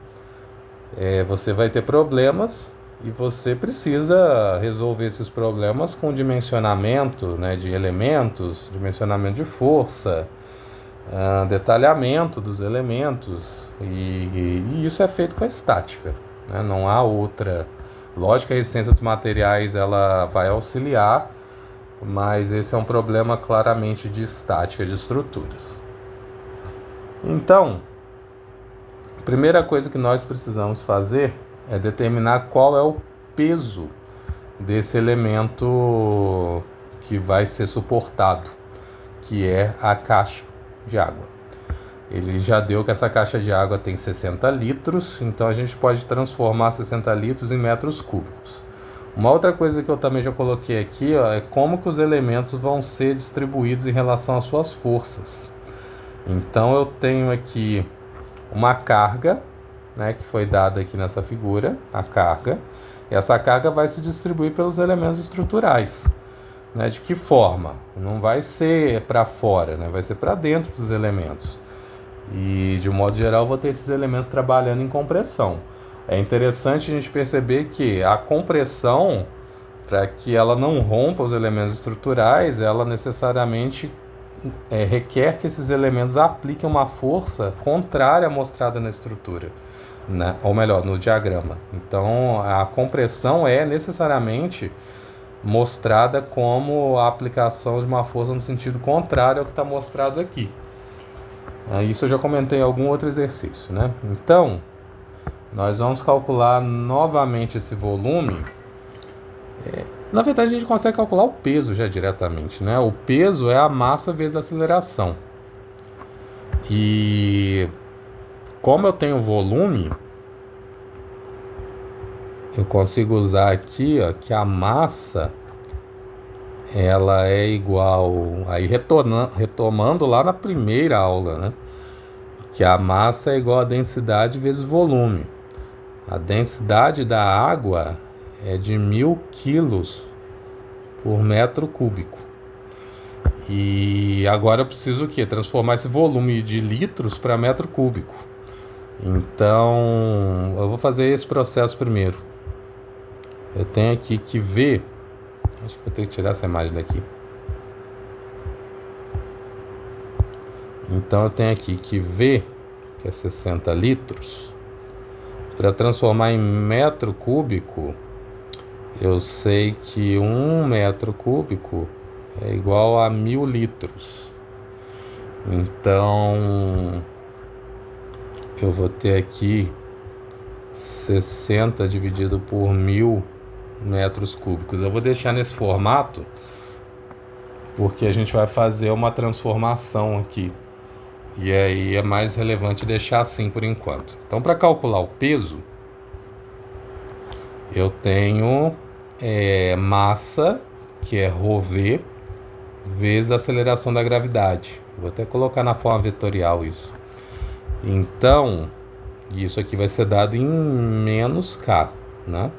S1: Você vai ter problemas e você precisa resolver esses problemas com dimensionamento, né, de elementos, dimensionamento de força, detalhamento dos elementos, e isso é feito com a estática, né? Não há outra. Lógico que a resistência dos materiais ela vai auxiliar, mas esse é um problema claramente de estática de estruturas. Então, a primeira coisa que nós precisamos fazer é determinar qual é o peso desse elemento que vai ser suportado, que é a caixa de água. Ele já deu que essa caixa de água tem 60 litros, então a gente pode transformar 60 litros em metros cúbicos. Uma outra coisa que eu também já coloquei aqui, é como que os elementos vão ser distribuídos em relação às suas forças. Então eu tenho aqui uma carga, né, que foi dada aqui nessa figura, a carga, e essa carga vai se distribuir pelos elementos estruturais. Né? De que forma? Não vai ser para fora, né? Vai ser para dentro dos elementos. E de um modo geral eu vou ter esses elementos trabalhando em compressão. É interessante a gente perceber que a compressão, para que ela não rompa os elementos estruturais, ela necessariamente requer que esses elementos apliquem uma força contrária à mostrada na estrutura, né? Ou melhor, no diagrama. Então a compressão é necessariamente mostrada como a aplicação de uma força no sentido contrário ao que está mostrado aqui. Isso eu já comentei em algum outro exercício, né? Então, nós vamos calcular novamente esse volume. Na verdade, a gente consegue calcular o peso já diretamente, né? O peso é a massa vezes a aceleração. E como eu tenho volume, eu consigo usar aqui, ó, que a massa ela é igual, aí retomando lá na primeira aula, né? Que a massa é igual a densidade vezes volume. A densidade da água é de 1000 quilos por metro cúbico. E agora eu preciso o quê? Transformar esse volume de litros para metro cúbico. Então, eu vou fazer esse processo primeiro. Eu tenho aqui que ver. Acho que vou ter que tirar essa imagem daqui. Então eu tenho aqui que V, que é 60 litros. Para transformar em metro cúbico, eu sei que 1 metro cúbico é igual a 1000 litros. Então eu vou ter aqui 60 dividido por 1000 metros cúbicos. Eu vou deixar nesse formato porque a gente vai fazer uma transformação aqui. E aí é mais relevante deixar assim por enquanto. Então, para calcular o peso, eu tenho massa, que é ρv, vezes a aceleração da gravidade. Vou até colocar na forma vetorial isso. Então, isso aqui vai ser dado em menos K, né?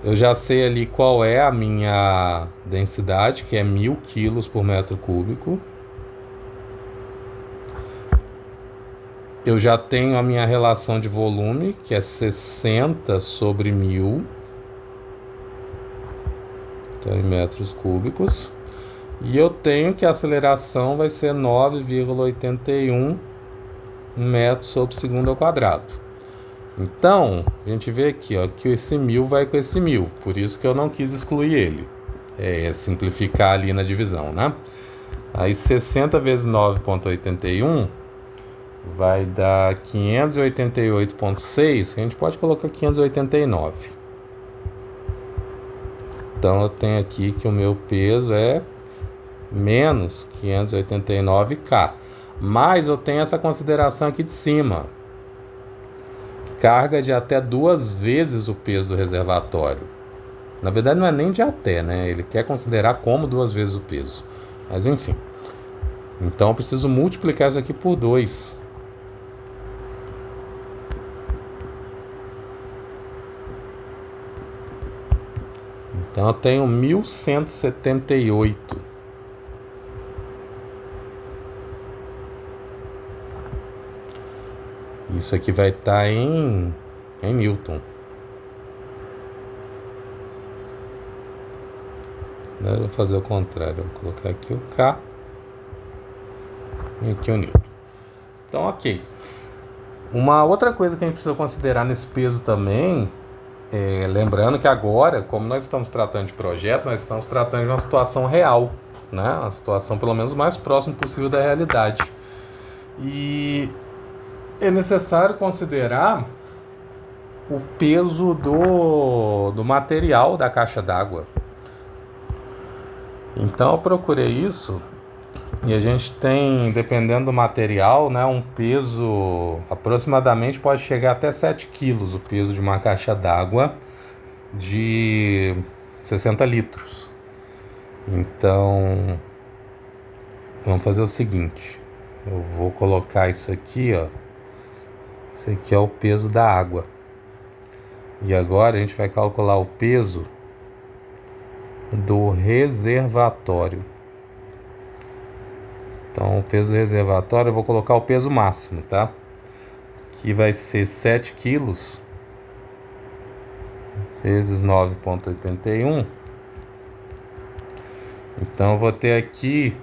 S1: Eu já sei ali qual é a minha densidade, que é 1000 quilos por metro cúbico. Eu já tenho a minha relação de volume, que é 60 sobre 1000, então em metros cúbicos. E eu tenho que a aceleração vai ser 9,81 metros sobre segundo ao quadrado. Então, a gente vê aqui, ó, que esse 1000 vai com esse 1000, por isso que eu não quis excluir ele. Simplificar ali na divisão, né? Aí 60 vezes 9,81 vai dar 588,6, que a gente pode colocar 589. Então eu tenho aqui que o meu peso é menos 589K. Mas eu tenho essa consideração aqui de cima. Carga de até 2 vezes o peso do reservatório. Na verdade não é nem de até, né? Ele quer considerar como 2 vezes o peso. Mas enfim. Então eu preciso multiplicar isso aqui por 2. Então eu tenho 1178. Isso aqui vai estar em Newton. Eu vou fazer o contrário. Vou colocar aqui o K e aqui o Newton. Então, ok. Uma outra coisa que a gente precisa considerar nesse peso também, lembrando que agora, como nós estamos tratando de projeto, nós estamos tratando de uma situação real, né? Uma situação pelo menos mais próxima possível da realidade. E é necessário considerar o peso do material da caixa d'água. Então eu procurei isso e a gente tem, dependendo do material, né, um peso aproximadamente pode chegar até 7 quilos o peso de uma caixa d'água de 60 litros. Então vamos fazer o seguinte, eu vou colocar isso aqui, ó. Esse aqui é o peso da água. E agora a gente vai calcular o peso do reservatório. Então, o peso do reservatório, eu vou colocar o peso máximo, tá? Que vai ser 7 quilos vezes 9,81. Então, eu vou ter aqui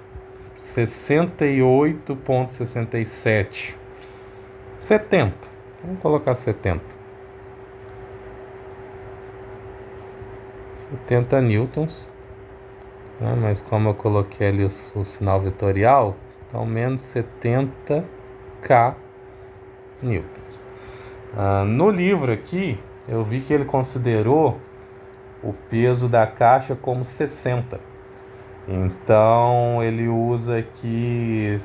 S1: 68,67. 70. Vamos colocar 70. 70 newtons. Mas como eu coloquei ali o sinal vetorial, então menos 70 K newtons. No livro aqui, eu vi que ele considerou o peso da caixa como 60. Então ele usa aqui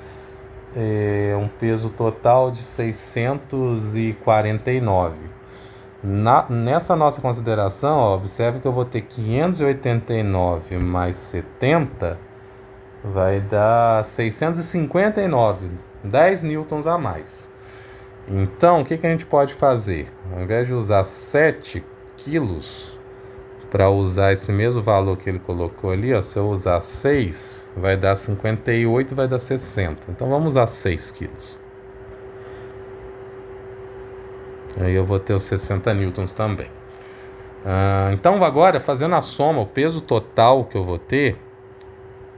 S1: um peso total de 649. Nessa nossa consideração, ó, observe que eu vou ter 589 mais 70, vai dar 659, 10 newtons a mais. Então, o que a gente pode fazer? Ao invés de usar 7 quilos, para usar esse mesmo valor que ele colocou ali, ó, se eu usar 6, vai dar 58, vai dar 60. Então, vamos usar 6 quilos. Aí eu vou ter os 60 newtons também. Então agora, fazendo a soma, o peso total que eu vou ter,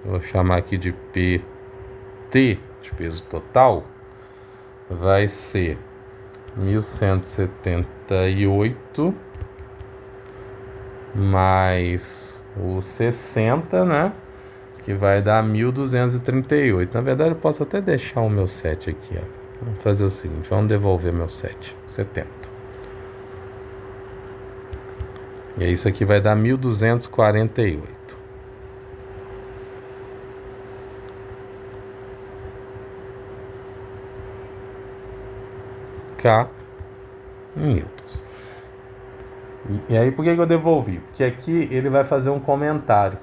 S1: eu vou chamar aqui de PT, de peso total, vai ser 1178 mais os 60, né? Que vai dar 1238. Na verdade, eu posso até deixar o meu 7 aqui, ó. Vamos fazer o seguinte, vamos devolver meu 7, 70. E aí isso aqui vai dar 1248. K em newtons. E aí por que eu devolvi? Porque aqui ele vai fazer um comentário.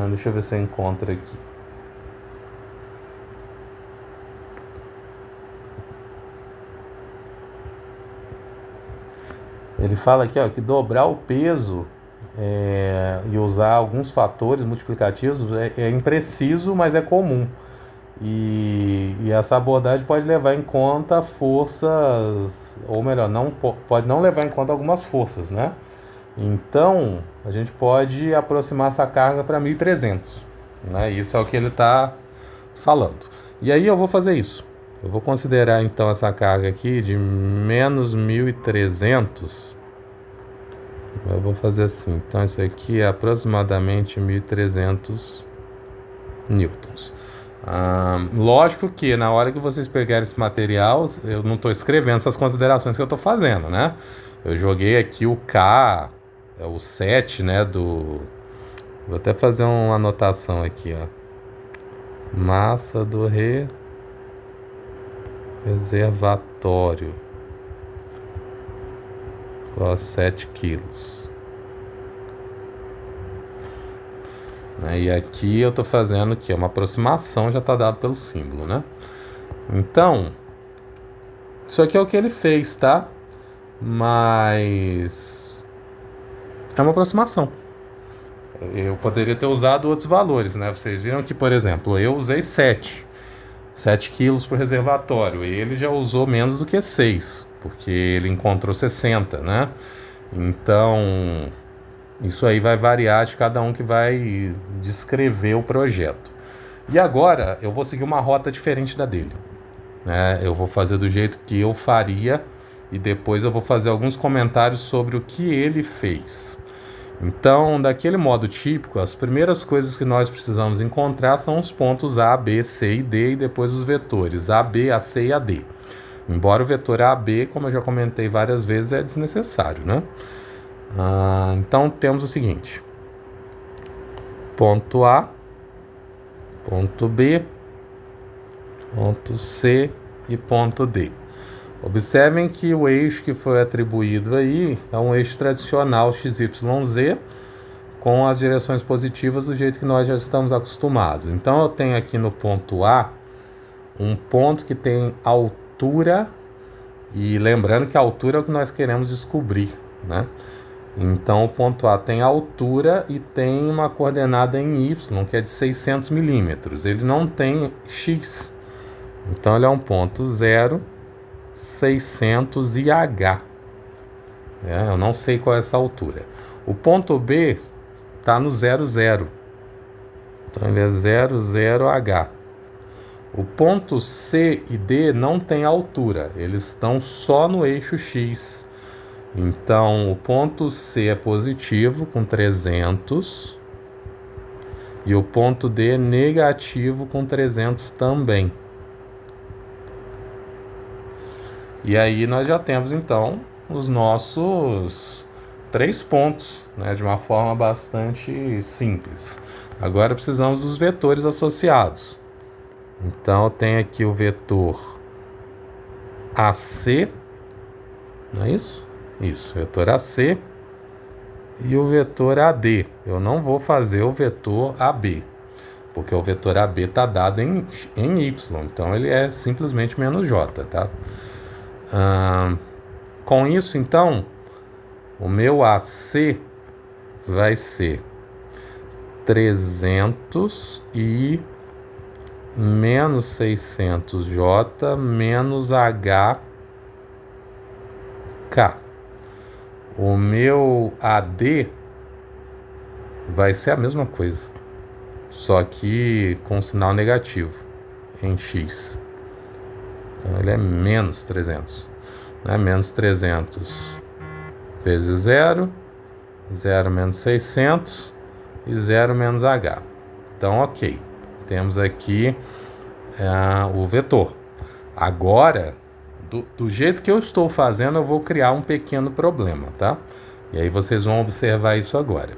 S1: Deixa eu ver se eu encontro aqui. Ele fala aqui, ó, que dobrar o peso e usar alguns fatores multiplicativos é impreciso, mas é comum. E essa abordagem pode levar em conta forças, ou melhor, pode não levar em conta algumas forças, né? Então, a gente pode aproximar essa carga para 1.300, né? Isso é o que ele está falando. E aí eu vou fazer isso. Eu vou considerar então essa carga aqui de menos 1.300. Eu vou fazer assim. Então isso aqui é aproximadamente 1.300 newtons. Lógico que na hora que vocês pegarem esse material, eu não estou escrevendo essas considerações que eu estou fazendo, né? Eu joguei aqui o K, o 7, né? Vou até fazer uma anotação aqui, ó. Massa do reservatório. Igual a 7 quilos. E aqui eu estou fazendo aqui, uma aproximação, já está dado pelo símbolo, né? Então, isso aqui é o que ele fez, tá? Mas é uma aproximação. Eu poderia ter usado outros valores, né? Vocês viram que, por exemplo, eu usei 7 quilos por reservatório. Ele já usou menos do que 6, porque ele encontrou 60, né? Então, isso aí vai variar de cada um que vai descrever o projeto. E agora eu vou seguir uma rota diferente da dele, né? Eu vou fazer do jeito que eu faria e depois eu vou fazer alguns comentários sobre o que ele fez. Então, daquele modo típico, as primeiras coisas que nós precisamos encontrar são os pontos A, B, C e D e depois os vetores A, B, A, C e A, D. Embora o vetor AB, como eu já comentei várias vezes, é desnecessário, né? Então temos o seguinte: ponto A, ponto B, ponto C e ponto D. Observem que o eixo que foi atribuído aí é um eixo tradicional XYZ com as direções positivas do jeito que nós já estamos acostumados. Então eu tenho aqui no ponto A um ponto que tem altura, e lembrando que a altura é o que nós queremos descobrir, né? Então o ponto A tem altura e tem uma coordenada em Y, que é de 600 milímetros. Ele não tem X. Então ele é um ponto 0, 600 e H. Eu não sei qual é essa altura. O ponto B está no 0, 0. Então ele é 0, 0, H. O ponto C e D não tem altura. Eles estão só no eixo X. Então o ponto C é positivo com 300 e o ponto D é negativo com 300 também. E aí nós já temos então os nossos 3 pontos, né, de uma forma bastante simples. Agora precisamos dos vetores associados. Então eu tenho aqui o vetor AC, não é isso? Isso, vetor AC e o vetor AD. Eu não vou fazer o vetor AB, porque o vetor AB está dado em Y, então ele é simplesmente menos J, tá? Com isso, então, o meu AC vai ser 300 e menos 600J menos HK. O meu AD vai ser a mesma coisa, só que com sinal negativo em X. Então ele é menos 300, né? Menos 300 vezes 0, 0 menos 600 e 0 menos H. Então, ok. Temos aqui o vetor. Agora, do jeito que eu estou fazendo, eu vou criar um pequeno problema, tá? E aí vocês vão observar isso agora.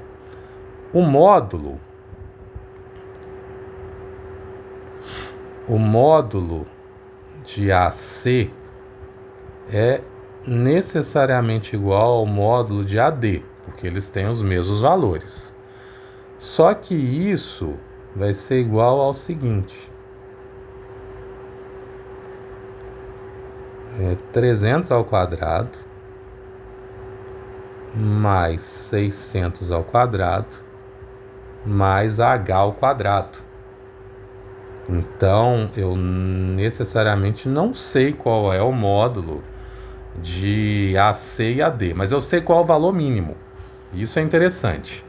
S1: O módulo de AC é necessariamente igual ao módulo de AD, porque eles têm os mesmos valores. Só que isso vai ser igual ao seguinte: 300 ao quadrado mais 600 ao quadrado mais h ao quadrado. Então, eu necessariamente não sei qual é o módulo de AC e AD, mas eu sei qual é o valor mínimo. Isso é interessante.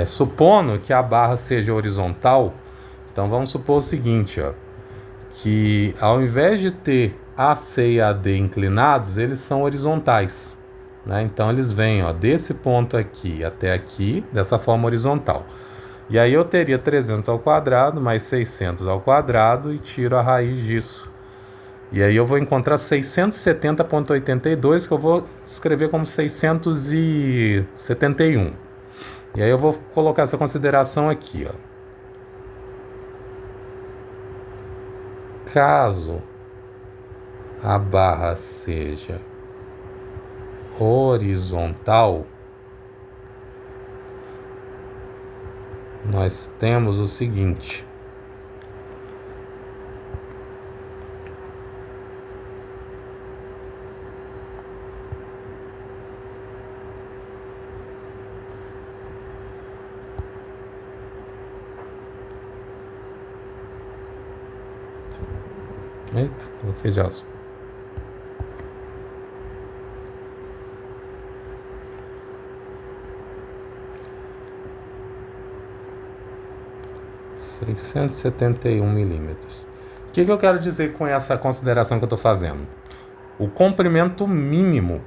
S1: Supondo que a barra seja horizontal, então vamos supor o seguinte, ó, que ao invés de ter AC e AD inclinados, eles são horizontais, né? Então eles vêm, ó, desse ponto aqui até aqui, dessa forma horizontal. E aí eu teria 300 ao quadrado mais 600 ao quadrado e tiro a raiz disso. E aí eu vou encontrar 670,82, que eu vou escrever como 671. E aí eu vou colocar essa consideração aqui, ó. Caso a barra seja horizontal, nós temos o seguinte: eita, coloquei de aço. milímetros. O que eu quero dizer com essa consideração que eu estou fazendo? O comprimento mínimo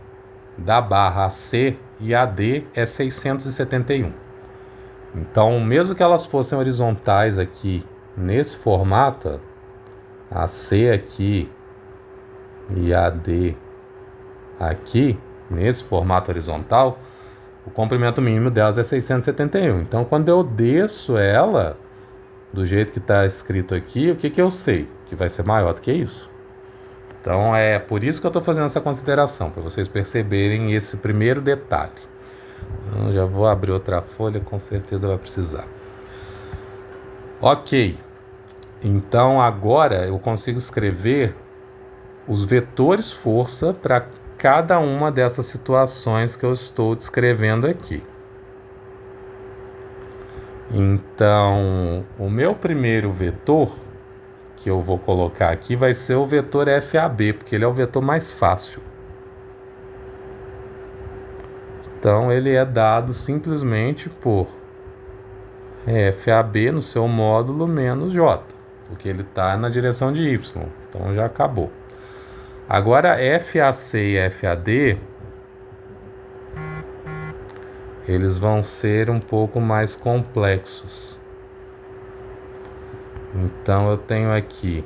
S1: da barra AC e AD é 671. Então, mesmo que elas fossem horizontais aqui nesse formato, AC aqui e AD aqui, nesse formato horizontal, o comprimento mínimo delas é 671. Então, quando eu desço ela do jeito que está escrito aqui, o que eu sei? Que vai ser maior do que isso. Então, é por isso que eu estou fazendo essa consideração, para vocês perceberem esse primeiro detalhe. Então, já vou abrir outra folha, com certeza vai precisar. Ok. Então, agora eu consigo escrever os vetores força para cada uma dessas situações que eu estou descrevendo aqui. Então, o meu primeiro vetor que eu vou colocar aqui vai ser o vetor FAB, porque ele é o vetor mais fácil. Então, ele é dado simplesmente por FAB no seu módulo menos J, porque ele está na direção de Y. Então, já acabou. Agora, FAC e FAD, eles vão ser um pouco mais complexos. Então, eu tenho aqui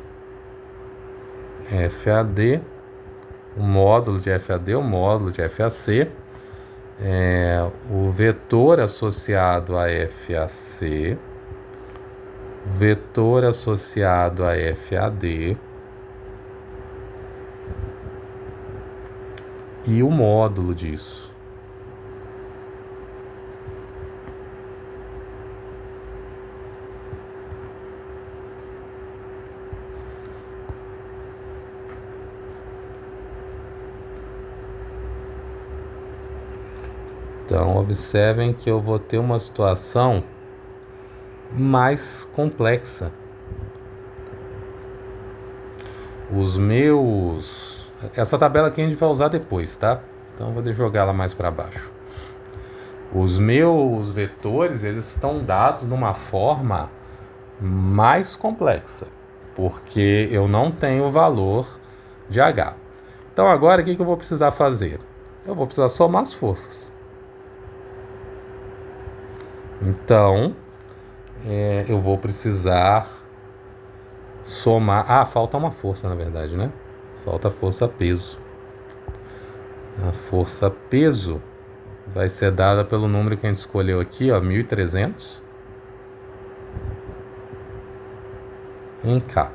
S1: FAD, o módulo de FAD, o módulo de FAC, o vetor associado a FAC, vetor associado a FAD e o módulo disso. Então, observem que eu vou ter uma situação mais complexa. Essa tabela aqui a gente vai usar depois, tá? Então, eu vou jogar ela mais para baixo. Os meus vetores, eles estão dados numa forma mais complexa, porque eu não tenho o valor de H. Então, agora, o que eu vou precisar fazer? Eu vou precisar somar as forças. Então, eu vou precisar somar... falta uma força, na verdade, né? Falta a força-peso. A força-peso vai ser dada pelo número que a gente escolheu aqui, ó, 1.300 em K.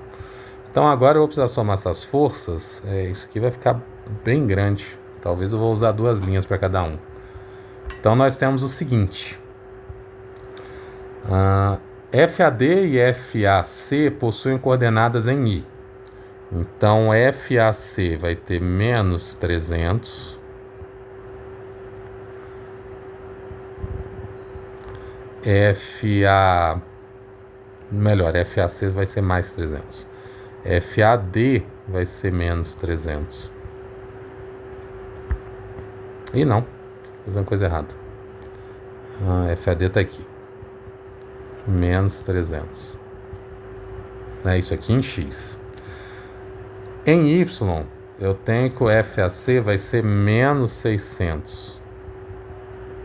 S1: Então, agora eu vou precisar somar essas forças. Isso aqui vai ficar bem grande. Talvez eu vou usar 2 linhas para cada um. Então nós temos o seguinte. FAD e FAC possuem coordenadas em I. Então FAC vai ter menos 300. FAC vai ser mais 300. FAD vai ser menos 300. E não, fiz uma coisa errada. FAD tá aqui. Menos 300. É isso aqui em X. Em Y, eu tenho que o FAC vai ser menos 600.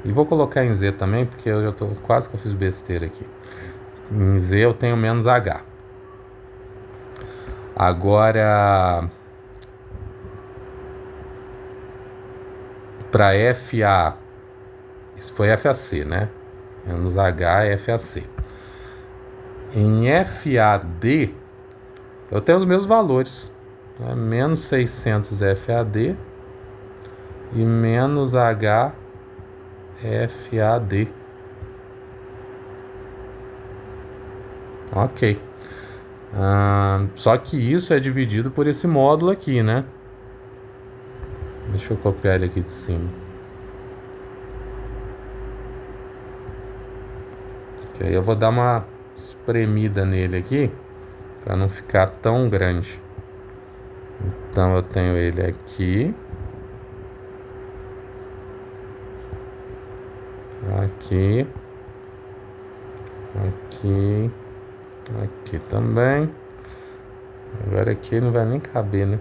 S1: E vou colocar em Z também, porque eu já tô quase que eu fiz besteira aqui. Em Z eu tenho menos H. Agora, para FA, isso foi FAC, né? Menos H é FAC. Em FAD, eu tenho os mesmos valores. Né? Menos 600 FAD e menos H FAD. Ok. Só que isso é dividido por esse módulo aqui, né? Deixa eu copiar ele aqui de cima. Que aí eu vou dar uma espremida nele aqui para não ficar tão grande. Então eu tenho ele aqui, aqui, aqui, aqui também. Agora aqui não vai nem caber, né?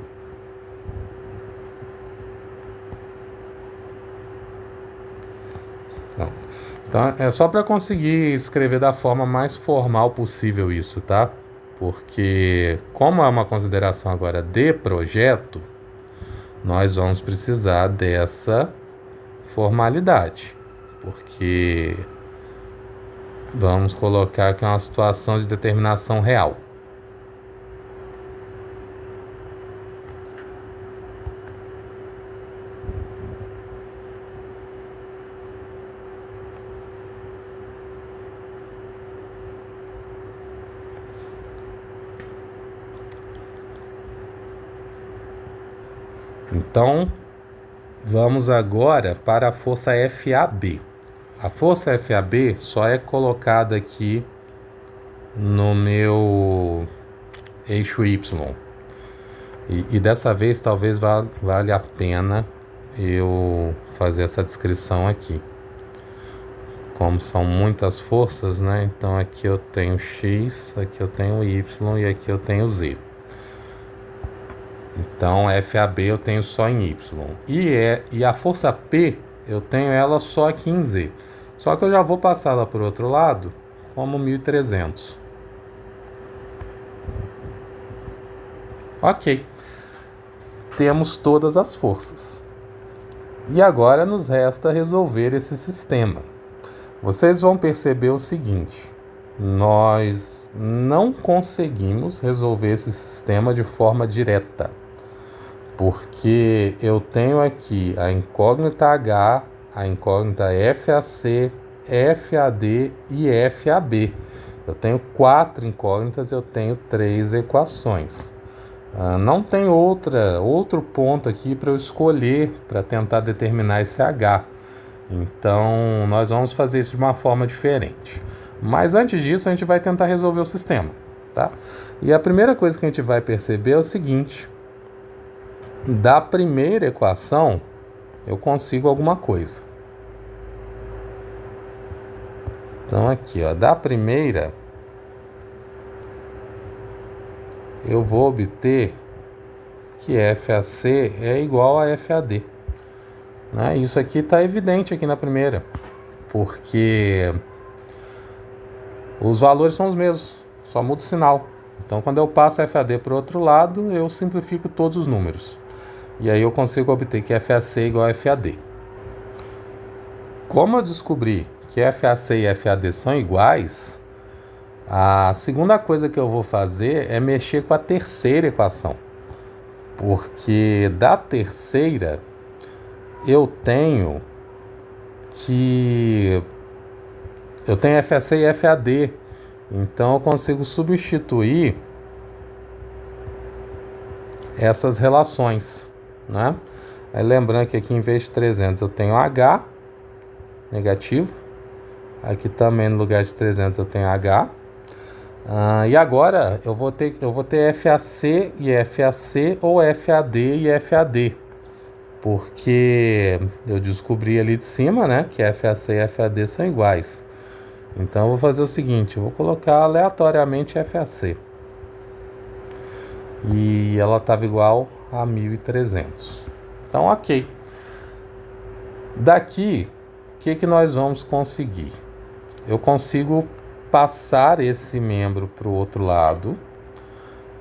S1: Então é só para conseguir escrever da forma mais formal possível isso, tá? Porque como é uma consideração agora de projeto, nós vamos precisar dessa formalidade. Porque vamos colocar aqui uma situação de determinação real. Então, vamos agora para a força FAB. A força FAB só é colocada aqui no meu eixo Y. E dessa vez talvez valha a pena eu fazer essa descrição aqui. Como são muitas forças, né? Então aqui eu tenho X, aqui eu tenho Y e aqui eu tenho Z. Então FAB eu tenho só em Y. E a força P eu tenho ela só aqui em Z. Só que eu já vou passar lá para o outro lado como 1300. Ok. Temos todas as forças. E agora nos resta resolver esse sistema. Vocês vão perceber o seguinte: nós não conseguimos resolver esse sistema de forma direta. Porque eu tenho aqui a incógnita H, a incógnita FAC, FAD e FAB. Eu tenho 4 incógnitas, eu tenho 3 equações. Não tem outro ponto aqui para eu escolher para tentar determinar esse H. Então, nós vamos fazer isso de uma forma diferente. Mas antes disso, a gente vai tentar resolver o sistema, tá? E a primeira coisa que a gente vai perceber é o seguinte: da primeira equação, eu consigo alguma coisa. Então aqui, ó, da primeira, eu vou obter que FAC é igual a FAD. Né? Isso aqui está evidente aqui na primeira, porque os valores são os mesmos, só muda o sinal. Então quando eu passo FAD para o outro lado, eu simplifico todos os números. E aí eu consigo obter que FAC é igual a FAD. Como eu descobri que FAC e FAD são iguais, a segunda coisa que eu vou fazer é mexer com a terceira equação. Porque da terceira eu tenho FAC e FAD. Então eu consigo substituir essas relações, né? Aí lembrando que aqui em vez de 300 eu tenho H negativo. Aqui também no lugar de 300 eu tenho H. E agora eu vou ter FAC e FAC ou FAD e FAD. Porque eu descobri ali de cima, né, que FAC e FAD são iguais. Então eu vou fazer o seguinte, eu vou colocar aleatoriamente FAC. E ela estava igual a 1.300. Então, ok. Daqui, o que nós vamos conseguir? Eu consigo passar esse membro para o outro lado.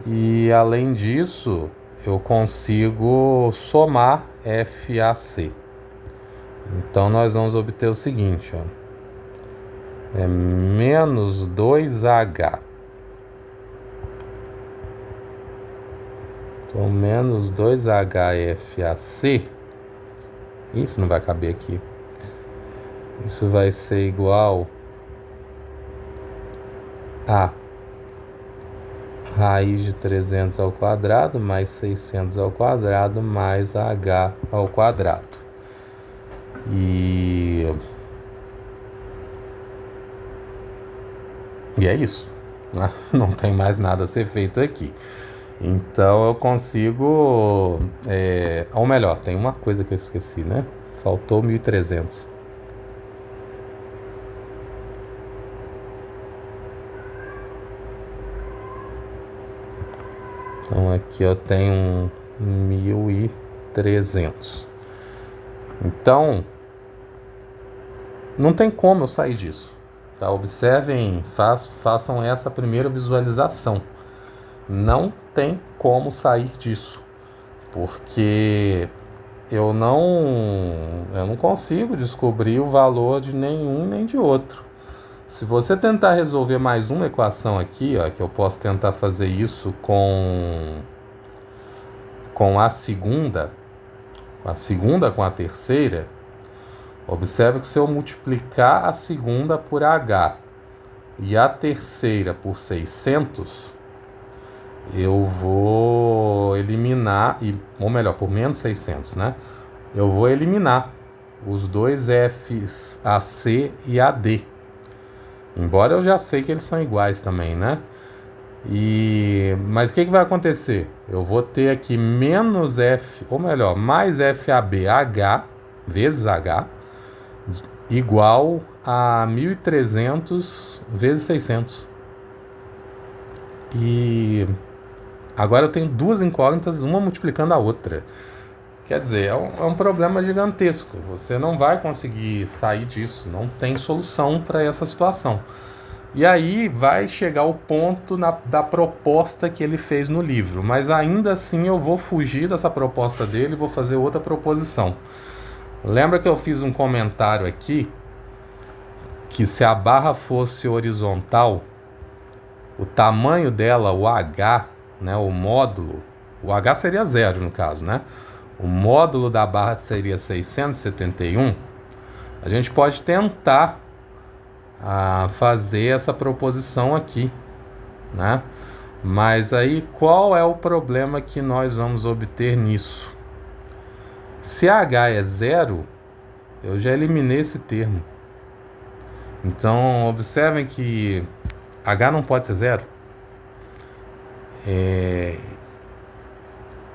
S1: E, além disso, eu consigo somar FAC. Então, nós vamos obter o seguinte, ó. É menos 2H. Então, menos 2HFAC. Isso não vai caber aqui. Isso vai ser igual a raiz de 300 ao quadrado mais 600 ao quadrado mais H ao quadrado. E é isso, né? Não tem mais nada a ser feito aqui. Então eu consigo, ou melhor, tem uma coisa que eu esqueci, né? Faltou 1.300. Então aqui eu tenho 1.300. Então, não tem como eu sair disso. Tá? Observem, façam essa primeira visualização. Não tem como sair disso, porque eu não consigo descobrir o valor de nenhum nem de outro. Se você tentar resolver mais uma equação aqui, ó, que eu posso tentar fazer isso com a segunda com a terceira, observe que se eu multiplicar a segunda por H e a terceira por 600, eu vou eliminar, ou melhor, por menos 600, né? Eu vou eliminar os dois F's, AC e AD. Embora eu já sei que eles são iguais também, né? Mas o que vai acontecer? Eu vou ter aqui menos F, ou melhor, mais FABH vezes H igual a 1.300 vezes 600. E agora eu tenho duas incógnitas, uma multiplicando a outra. Quer dizer, é um problema gigantesco. Você não vai conseguir sair disso. Não tem solução para essa situação. E aí vai chegar o ponto da proposta que ele fez no livro. Mas ainda assim eu vou fugir dessa proposta dele e vou fazer outra proposição. Lembra que eu fiz um comentário aqui que se a barra fosse horizontal, o tamanho dela, o H, né, o módulo, o H seria 0 no caso, né? O módulo da barra seria 671. A gente pode tentar fazer essa proposição aqui, né? Mas aí qual é o problema que nós vamos obter nisso? Se H é 0, eu já eliminei esse termo. Então observem que H não pode ser 0.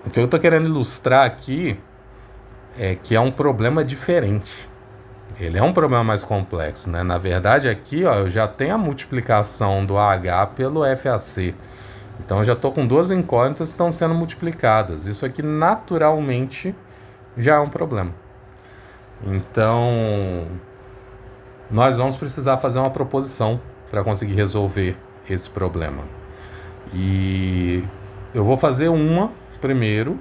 S1: O que eu estou querendo ilustrar aqui é que é um problema diferente. Ele é um problema mais complexo, né? Na verdade, aqui, ó, eu já tenho a multiplicação do H pelo FAC. Então, eu já estou com duas incógnitas que estão sendo multiplicadas. Isso aqui, naturalmente, já é um problema. Então, nós vamos precisar fazer uma proposição para conseguir resolver esse problema. E eu vou fazer uma primeiro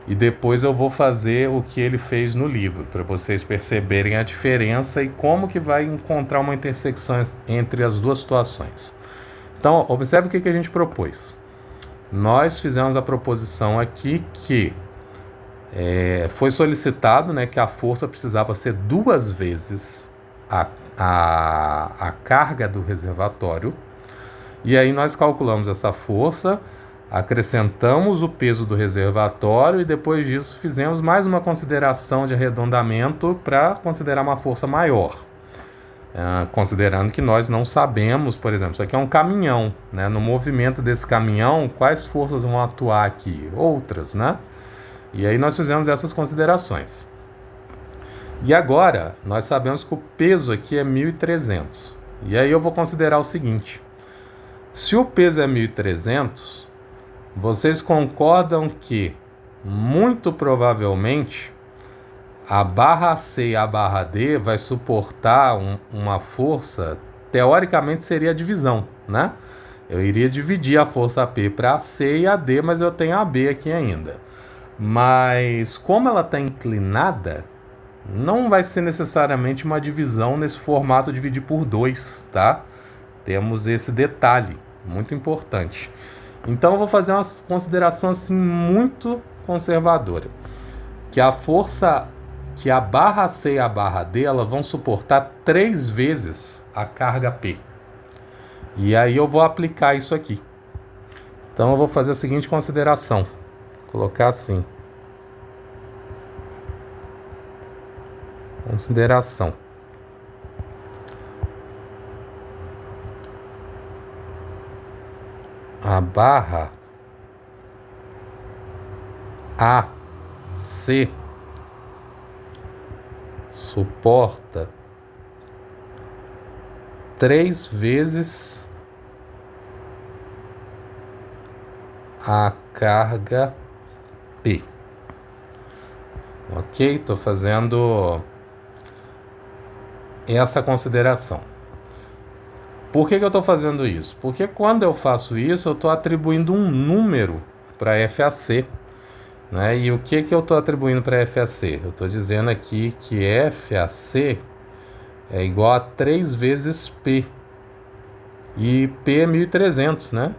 S1: e depois eu vou fazer o que ele fez no livro, para vocês perceberem a diferença e como que vai encontrar uma intersecção entre as duas situações. Então, observe o que a gente propôs. nós fizemos a proposição aqui que foi solicitado, né, que a força precisava ser 2 vezes a carga do reservatório. E aí nós calculamos essa força, acrescentamos o peso do reservatório e depois disso fizemos mais uma consideração de arredondamento para considerar uma força maior. Considerando que nós não sabemos, por exemplo, isso aqui é um caminhão, né? No movimento desse caminhão, quais forças vão atuar aqui? Outras, né? E aí nós fizemos essas considerações. E agora, nós sabemos que o peso aqui é 1.300. E aí eu vou considerar o seguinte. Se o peso é 1.300, vocês concordam que, muito provavelmente, a barra C e a barra D vai suportar uma força, teoricamente seria a divisão, né? Eu iria dividir a força P para a C e a D, mas eu tenho a B aqui ainda. Mas como ela está inclinada, não vai ser necessariamente uma divisão nesse formato dividir por 2, tá? Temos esse detalhe, muito importante. Então eu vou fazer uma consideração assim muito conservadora. Que a força, que a barra C e a barra D, elas vão suportar 3 vezes a carga P. E aí eu vou aplicar isso aqui. Então eu vou fazer a seguinte consideração. Vou colocar assim. Consideração. A barra AC suporta 3 vezes a carga P. Ok? Estou fazendo essa consideração. Por que eu estou fazendo isso? Porque quando eu faço isso, eu estou atribuindo um número para FAC. Né? E o que eu estou atribuindo para FAC? Eu estou dizendo aqui que FAC é igual a 3 vezes P. E P é 1.300, né?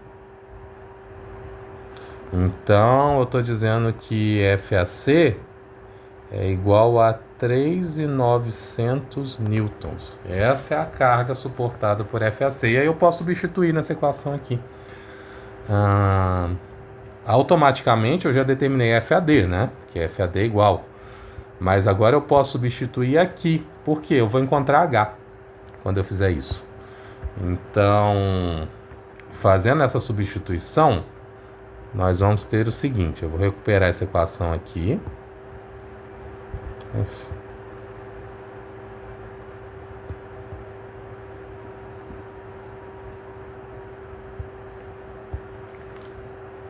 S1: Então, eu estou dizendo que FAC é igual a 3.900 newtons. Essa é a carga suportada por FAC. E aí eu posso substituir nessa equação aqui. Automaticamente eu já determinei FAD, né? Que FAD é igual. Mas agora eu posso substituir aqui. Por quê? Eu vou encontrar H quando eu fizer isso. Então, fazendo essa substituição, nós vamos ter o seguinte. Eu vou recuperar essa equação aqui.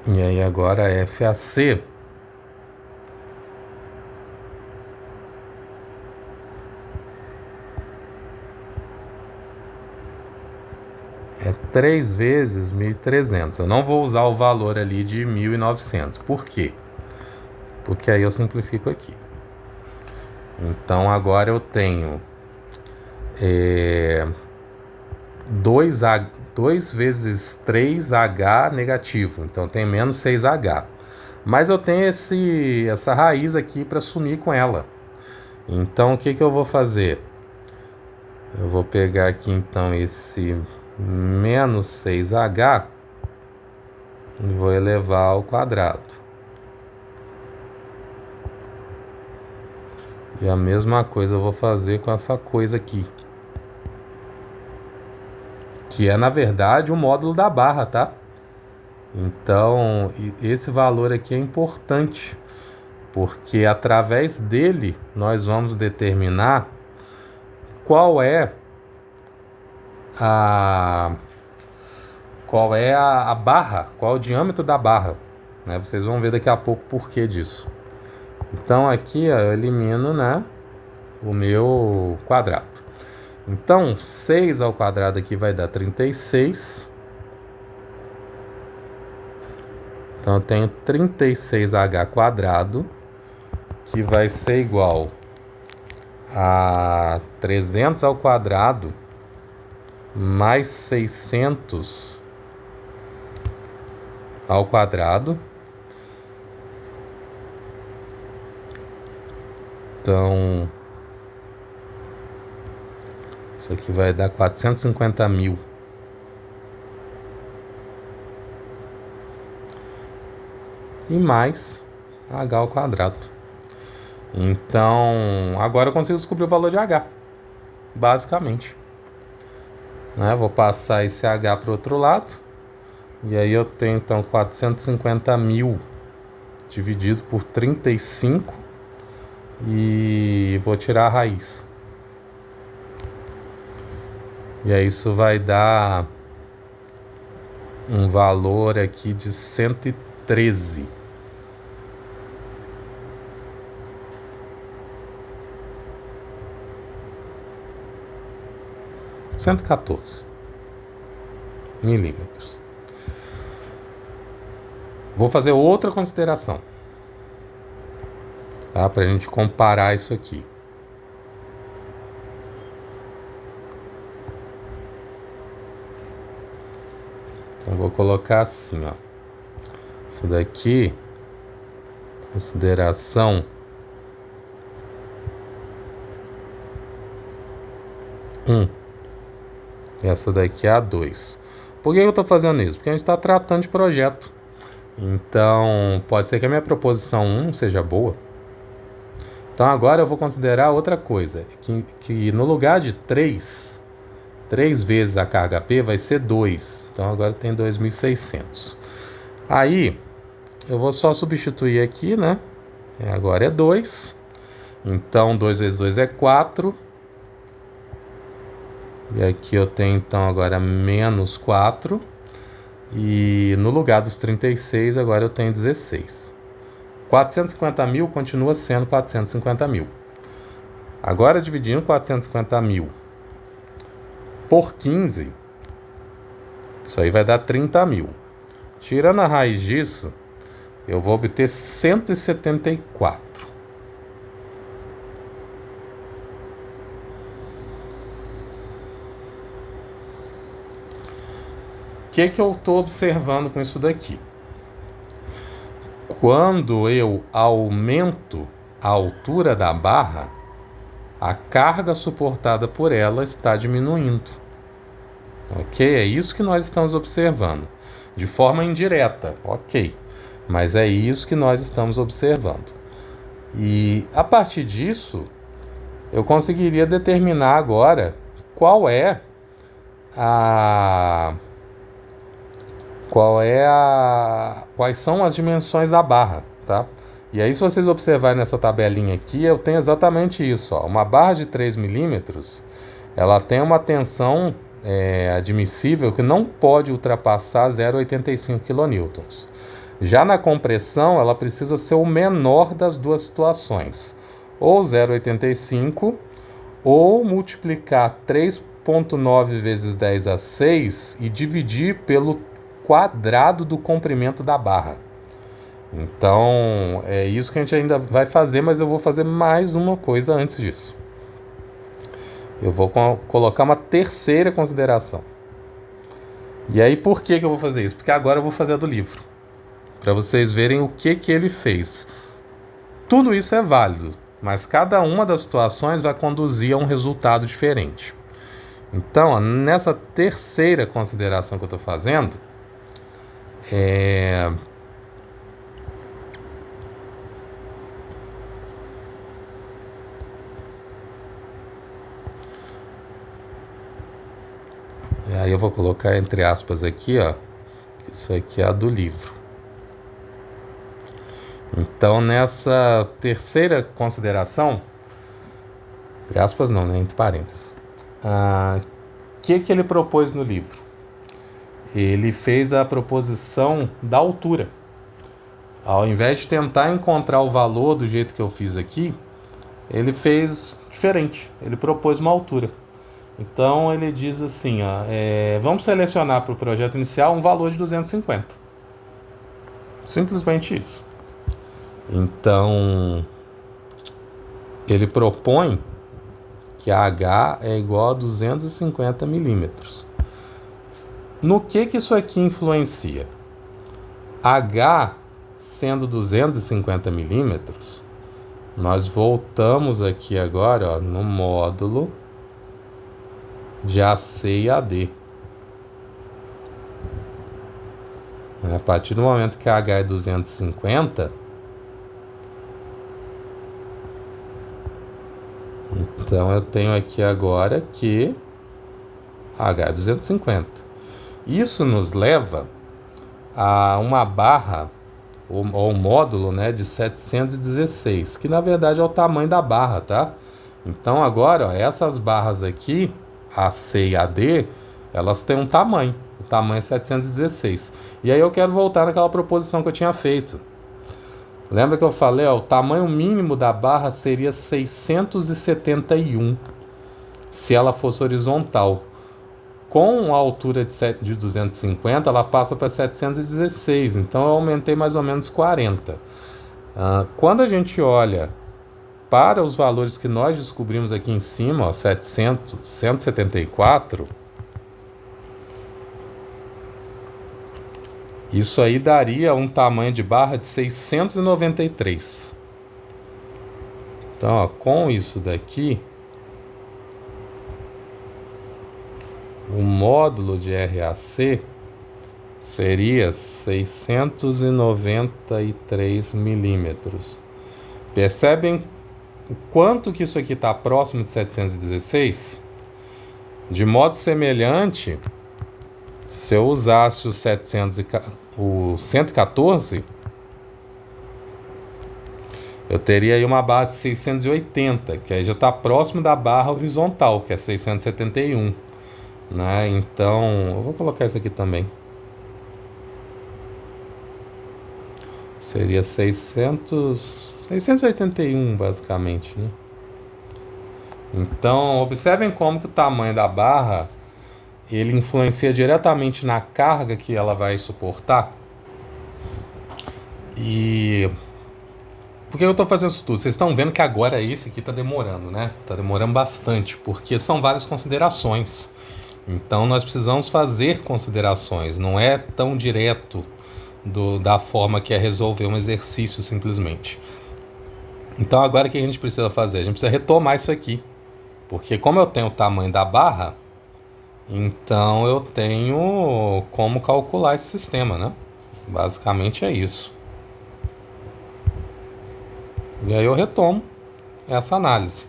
S1: E aí agora FAC é 3 vezes 1.300. Eu não vou usar o valor ali de 1.900. Por quê? Porque aí eu simplifico aqui. Então agora eu tenho 2 vezes 3H negativo. Então tem menos 6H. Mas eu tenho essa raiz aqui para sumir com ela. Então o que eu vou fazer? Eu vou pegar aqui então esse menos 6H e vou elevar ao quadrado. E a mesma coisa eu vou fazer com essa coisa aqui. Que é, na verdade, o módulo da barra, tá? Então, esse valor aqui é importante. Porque através dele, nós vamos determinar qual é a barra, qual é o diâmetro da barra. Né? Vocês vão ver daqui a pouco o porquê disso. Então aqui ó, eu elimino, né, o meu quadrado. Então 6 ao quadrado aqui vai dar 36. Então eu tenho 36H quadrado, que vai ser igual a 300 ao quadrado mais 600 ao quadrado. Então, isso aqui vai dar 450 mil. E mais H ao quadrado. Então, agora eu consigo descobrir o valor de H, basicamente. Né? Vou passar esse H para o outro lado. E aí eu tenho, então, 450 mil dividido por 35. E vou tirar a raiz. E aí isso vai dar um valor aqui de 113. (114 milímetros). Vou fazer outra consideração, tá? Para a gente comparar isso aqui. Então vou colocar assim, ó. Isso daqui, consideração 1. E essa daqui é a 2. Por que eu estou fazendo isso? Porque a gente está tratando de projeto. Então, pode ser que a minha proposição 1 não seja boa. Então, agora eu vou considerar outra coisa. Que no lugar de 3 vezes a carga P vai ser 2. Então, agora tem 2.600. Aí, eu vou só substituir aqui, né? Agora é 2. Então, 2 vezes 2 é 4. E aqui eu tenho, então, agora menos 4. E no lugar dos 36, agora eu tenho 16. 450 mil continua sendo 450 mil. Agora, dividindo 450 mil por 15, isso aí vai dar 30 mil. Tirando a raiz disso, eu vou obter 174. O que eu estou observando com isso daqui? Quando eu aumento a altura da barra, a carga suportada por ela está diminuindo. Ok? É isso que nós estamos observando. De forma indireta, ok. Mas é isso que nós estamos observando. E a partir disso, eu conseguiria determinar agora quais são as dimensões da barra, tá? E aí, se vocês observarem nessa tabelinha aqui, eu tenho exatamente isso, ó. Uma barra de 3 milímetros, ela tem uma tensão admissível que não pode ultrapassar 0,85 kN. Já na compressão, ela precisa ser o menor das duas situações, ou 0,85, ou multiplicar 3,9 vezes 10 a 6 e dividir pelo quadrado do comprimento da barra. Então, é isso que a gente ainda vai fazer, mas eu vou fazer mais uma coisa antes disso. Eu vou colocar uma terceira consideração. E aí, por que eu vou fazer isso? Porque agora eu vou fazer a do livro, para vocês verem o que ele fez. Tudo isso é válido, mas cada uma das situações vai conduzir a um resultado diferente. Então, ó, nessa terceira consideração que eu estou fazendo, e aí eu vou colocar entre aspas aqui, ó, que isso aqui é a do livro. Então, nessa terceira consideração, entre aspas não, né, entre parênteses, que ele propôs no livro? Ele fez a proposição da altura. Ao invés de tentar encontrar o valor do jeito que eu fiz aqui, ele fez diferente. Ele propôs uma altura. Então ele diz assim, ó, vamos selecionar para o projeto inicial um valor de 250. Simplesmente isso. Então ele propõe que a H é igual a 250 milímetros. No que isso aqui influencia? H sendo 250 milímetros, nós voltamos aqui agora, ó, no módulo de AC e AD. A partir do momento que H é 250, então eu tenho aqui agora que H é 250. Isso nos leva a uma barra, ou um módulo, né, de 716, que na verdade é o tamanho da barra, tá? Então agora, ó, essas barras aqui, AC e AD, elas têm um tamanho, o tamanho é 716. E aí eu quero voltar naquela proposição que eu tinha feito. Lembra que eu falei, ó, o tamanho mínimo da barra seria 671, se ela fosse horizontal. Com a altura de 250, ela passa para 716, então eu aumentei mais ou menos 40. Quando a gente olha para os valores que nós descobrimos aqui em cima, ó, 174, isso aí daria um tamanho de barra de 693. Então, ó, com isso daqui, o módulo de RAC seria 693 milímetros. Percebem o quanto que isso aqui está próximo de 716? De modo semelhante, se eu usasse o 114, eu teria aí uma barra de 680, que aí já está próximo da barra horizontal, que é 671. Né? Então, eu vou colocar isso aqui também. Seria 681, basicamente, né? Então, observem como que o tamanho da barra ele influencia diretamente na carga que ela vai suportar. E por que eu estou fazendo isso tudo? Vocês estão vendo que agora esse aqui está demorando, né? Está demorando bastante, porque são várias considerações. Então nós precisamos fazer considerações, não é tão direto da forma que é resolver um exercício simplesmente. Então agora o que a gente precisa fazer? A gente precisa retomar isso aqui, porque como eu tenho o tamanho da barra, então eu tenho como calcular esse sistema, né? Basicamente é isso. E aí eu retomo essa análise.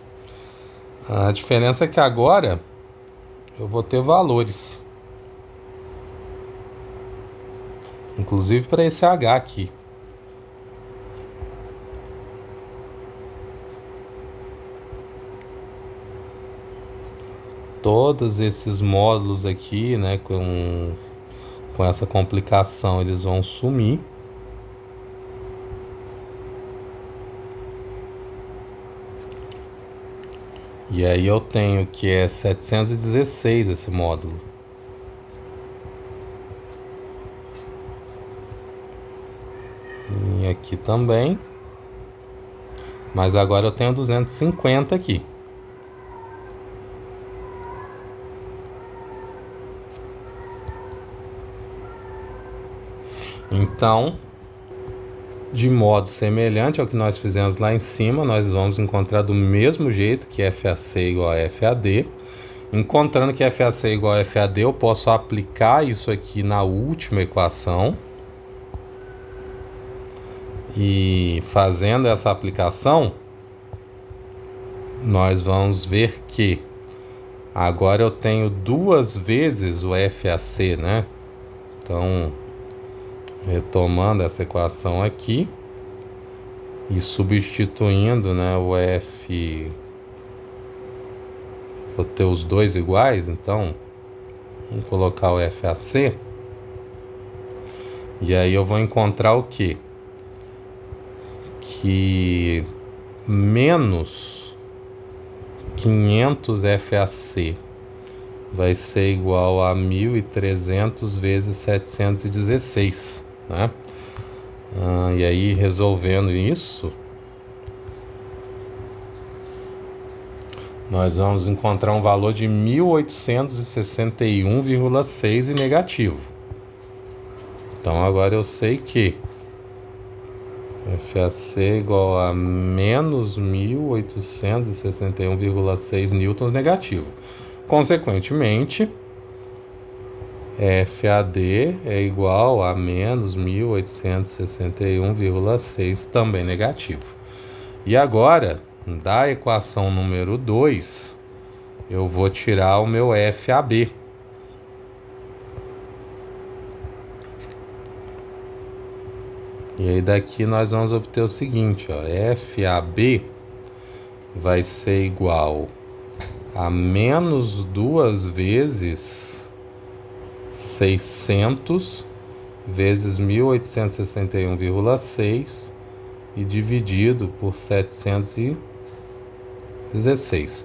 S1: A diferença é que agora eu vou ter valores, inclusive para esse H aqui. Todos esses módulos aqui, né, com essa complicação, eles vão sumir. E aí eu tenho que é 716 esse módulo. E aqui também. Mas agora eu tenho 250 aqui. Então, de modo semelhante ao que nós fizemos lá em cima, nós vamos encontrar do mesmo jeito que FAC igual a FAD. Encontrando que FAC igual a FAD, eu posso aplicar isso aqui na última equação. E fazendo essa aplicação, nós vamos ver que agora eu tenho duas vezes o FAC, né? Então, retomando essa equação aqui e substituindo, né, o F, vou ter os dois iguais, então vamos colocar o FAC e aí eu vou encontrar o quê? Que menos 500 FAC vai ser igual a 1.300 vezes 716, né? E aí, resolvendo isso, nós vamos encontrar um valor de 1.861,6 e negativo. Então agora eu sei que FAC é igual a menos 1861,6 newtons negativo. Consequentemente, FAD é igual a menos 1861,6 também negativo. E agora, da equação número 2, eu vou tirar o meu FAB. E aí daqui nós vamos obter o seguinte, ó, FAB vai ser igual a menos 2 vezes 600 vezes 1861,6 e dividido por 716,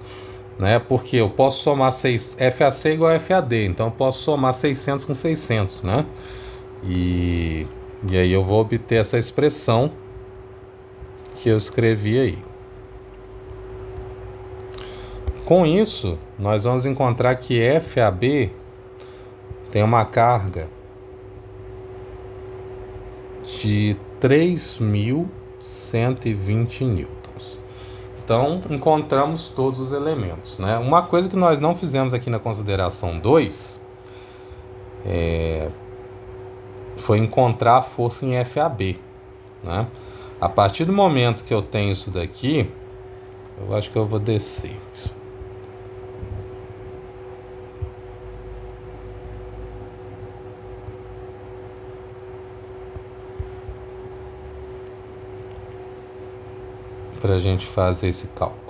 S1: né? Porque eu posso somar FAC igual a FAD, então eu posso somar 600 com 600, né? E aí eu vou obter essa expressão que eu escrevi aí. Com isso, nós vamos encontrar que FAB tem uma carga de 3.120 newtons. Então, encontramos todos os elementos, né? Uma coisa que nós não fizemos aqui na consideração 2 foi encontrar a força em FAB, né? A partir do momento que eu tenho isso daqui, eu acho que eu vou descer. Para a gente fazer esse cálculo.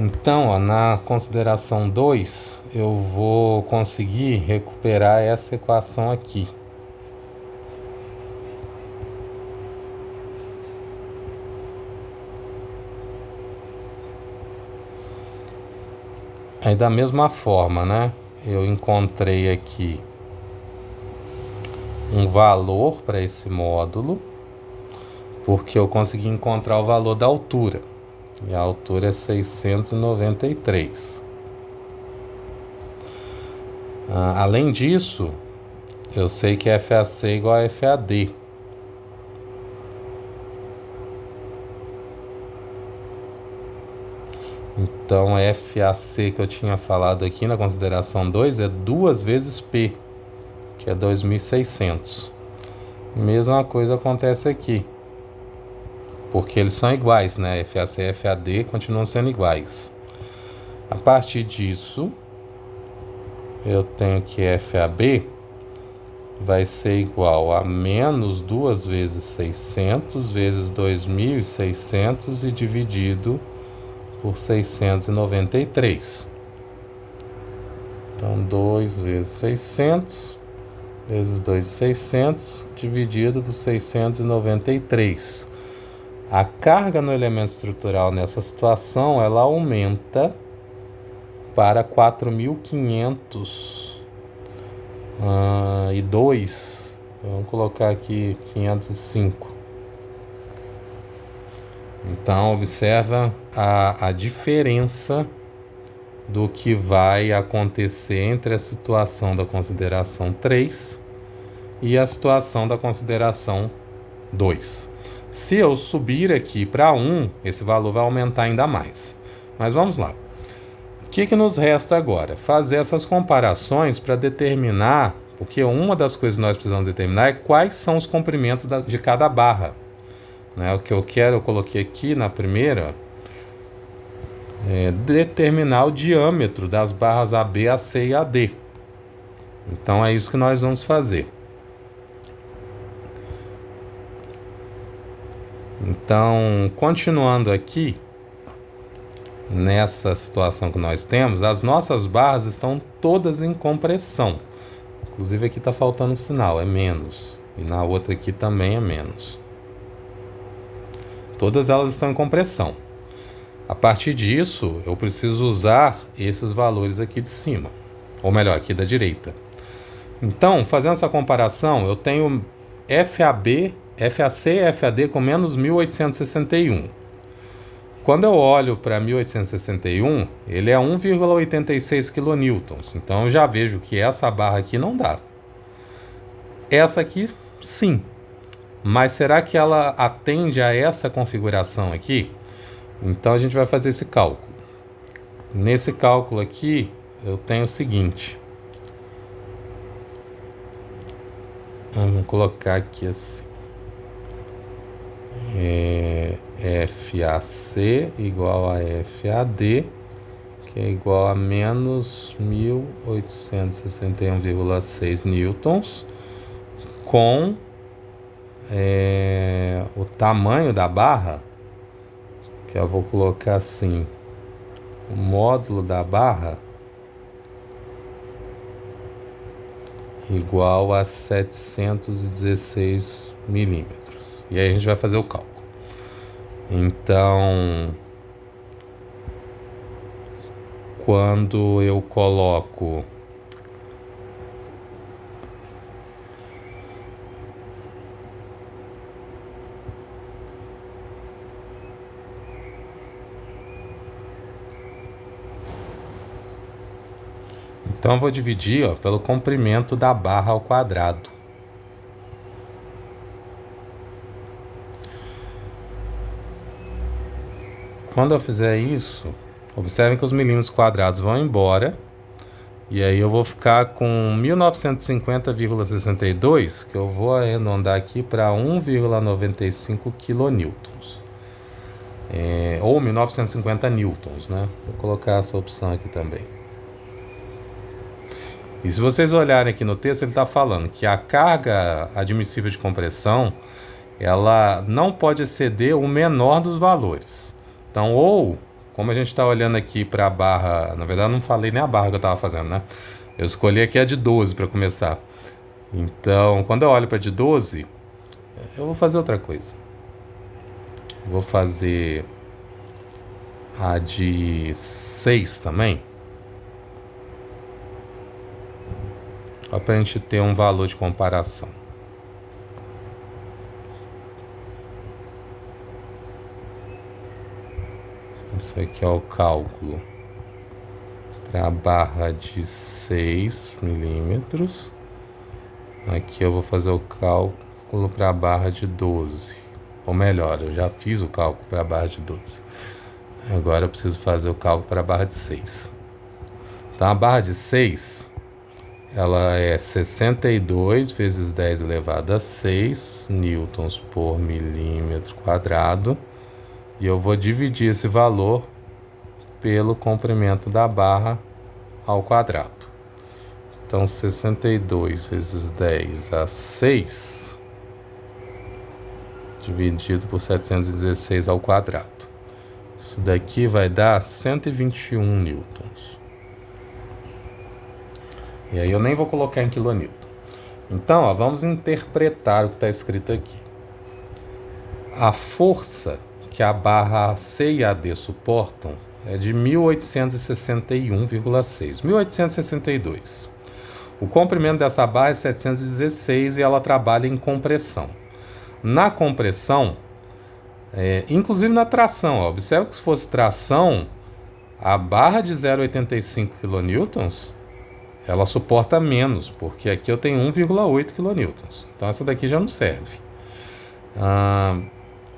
S1: Então, ó, na consideração 2, eu vou conseguir recuperar essa equação aqui. Aí da mesma forma, né? Eu encontrei aqui um valor para esse módulo, porque eu consegui encontrar o valor da altura. E a altura é 693. Além disso, eu sei que FAC é igual a FAD. Então, FAC que eu tinha falado aqui na consideração 2 é 2 vezes P, que é 2.600. Mesma coisa acontece aqui, porque eles são iguais, né? FAC e FAD continuam sendo iguais. A partir disso, eu tenho que FAB vai ser igual a menos 2 vezes 600 vezes 2.600 e dividido por 693. Então, 2 vezes 600 vezes 2.600 dividido por 693. A carga no elemento estrutural nessa situação, ela aumenta para 4.502. Vamos colocar aqui 505. Então, observa a diferença do que vai acontecer entre a situação da consideração 3 e a situação da consideração 2. Se eu subir aqui para 1, esse valor vai aumentar ainda mais. Mas vamos lá. O que nos resta agora? Fazer essas comparações para determinar, porque uma das coisas que nós precisamos determinar é quais são os comprimentos de cada barra. Né? O que eu quero, eu coloquei aqui na primeira, determinar o diâmetro das barras AB, AC e AD. Então é isso que nós vamos fazer. Então, continuando aqui, nessa situação que nós temos, as nossas barras estão todas em compressão. Inclusive aqui está faltando um sinal, é menos. E na outra aqui também é menos. Todas elas estão em compressão. A partir disso, eu preciso usar esses valores aqui de cima, ou melhor, aqui da direita. Então, fazendo essa comparação, eu tenho FAC e FAD com menos 1861. Quando eu olho para 1861, ele é 1,86 kN. Então, eu já vejo que essa barra aqui não dá. Essa aqui, sim. Mas será que ela atende a essa configuração aqui? Então, a gente vai fazer esse cálculo. Nesse cálculo aqui, eu tenho o seguinte. Vamos colocar aqui assim. FAC igual a FAD, que é igual a menos 1861,6 newtons, com o tamanho da barra, que eu vou colocar assim, o módulo da barra igual a 716 milímetros. E aí a gente vai fazer o cálculo. Então, quando eu coloco Então eu vou dividir pelo comprimento da barra ao quadrado. Quando eu fizer isso, observem que os milímetros quadrados vão embora. E aí eu vou ficar com 1950,62, que eu vou arredondar aqui para 1,95 kN. Ou 1950 newtons, né? Vou colocar essa opção aqui também. E se vocês olharem aqui no texto, ele está falando que a carga admissível de compressão, ela não pode exceder o menor dos valores. Então, ou, como a gente está olhando aqui para a barra, na verdade eu não falei nem a barra que eu estava fazendo, né? Eu escolhi aqui a de 12 para começar. Então, quando eu olho para a de 12, eu vou fazer outra coisa. Vou fazer a de 6 também. Só para a gente ter um valor de comparação. Isso aqui é o cálculo para a barra de 6 milímetros. Aqui eu vou fazer o cálculo para a barra de 12. Ou melhor, eu já fiz o cálculo para a barra de 12. Agora eu preciso fazer o cálculo para a barra de 6. Então a barra de 6, ela é 62 vezes 10 elevado a 6 newtons por milímetro quadrado. E eu vou dividir esse valor pelo comprimento da barra ao quadrado. Então, 62 vezes 10 a 6, dividido por 716 ao quadrado. Isso daqui vai dar 121 newtons. E aí eu nem vou colocar em quilonewton. Então, vamos interpretar o que está escrito aqui. A força que a barra C e AD suportam é de 1861,6, 1862. O comprimento dessa barra é 716 e ela trabalha em compressão. Na compressão, inclusive na tração, observe que se fosse tração, a barra de 0,85 kN, ela suporta menos, porque aqui eu tenho 1,8 kN. Então essa daqui já não serve.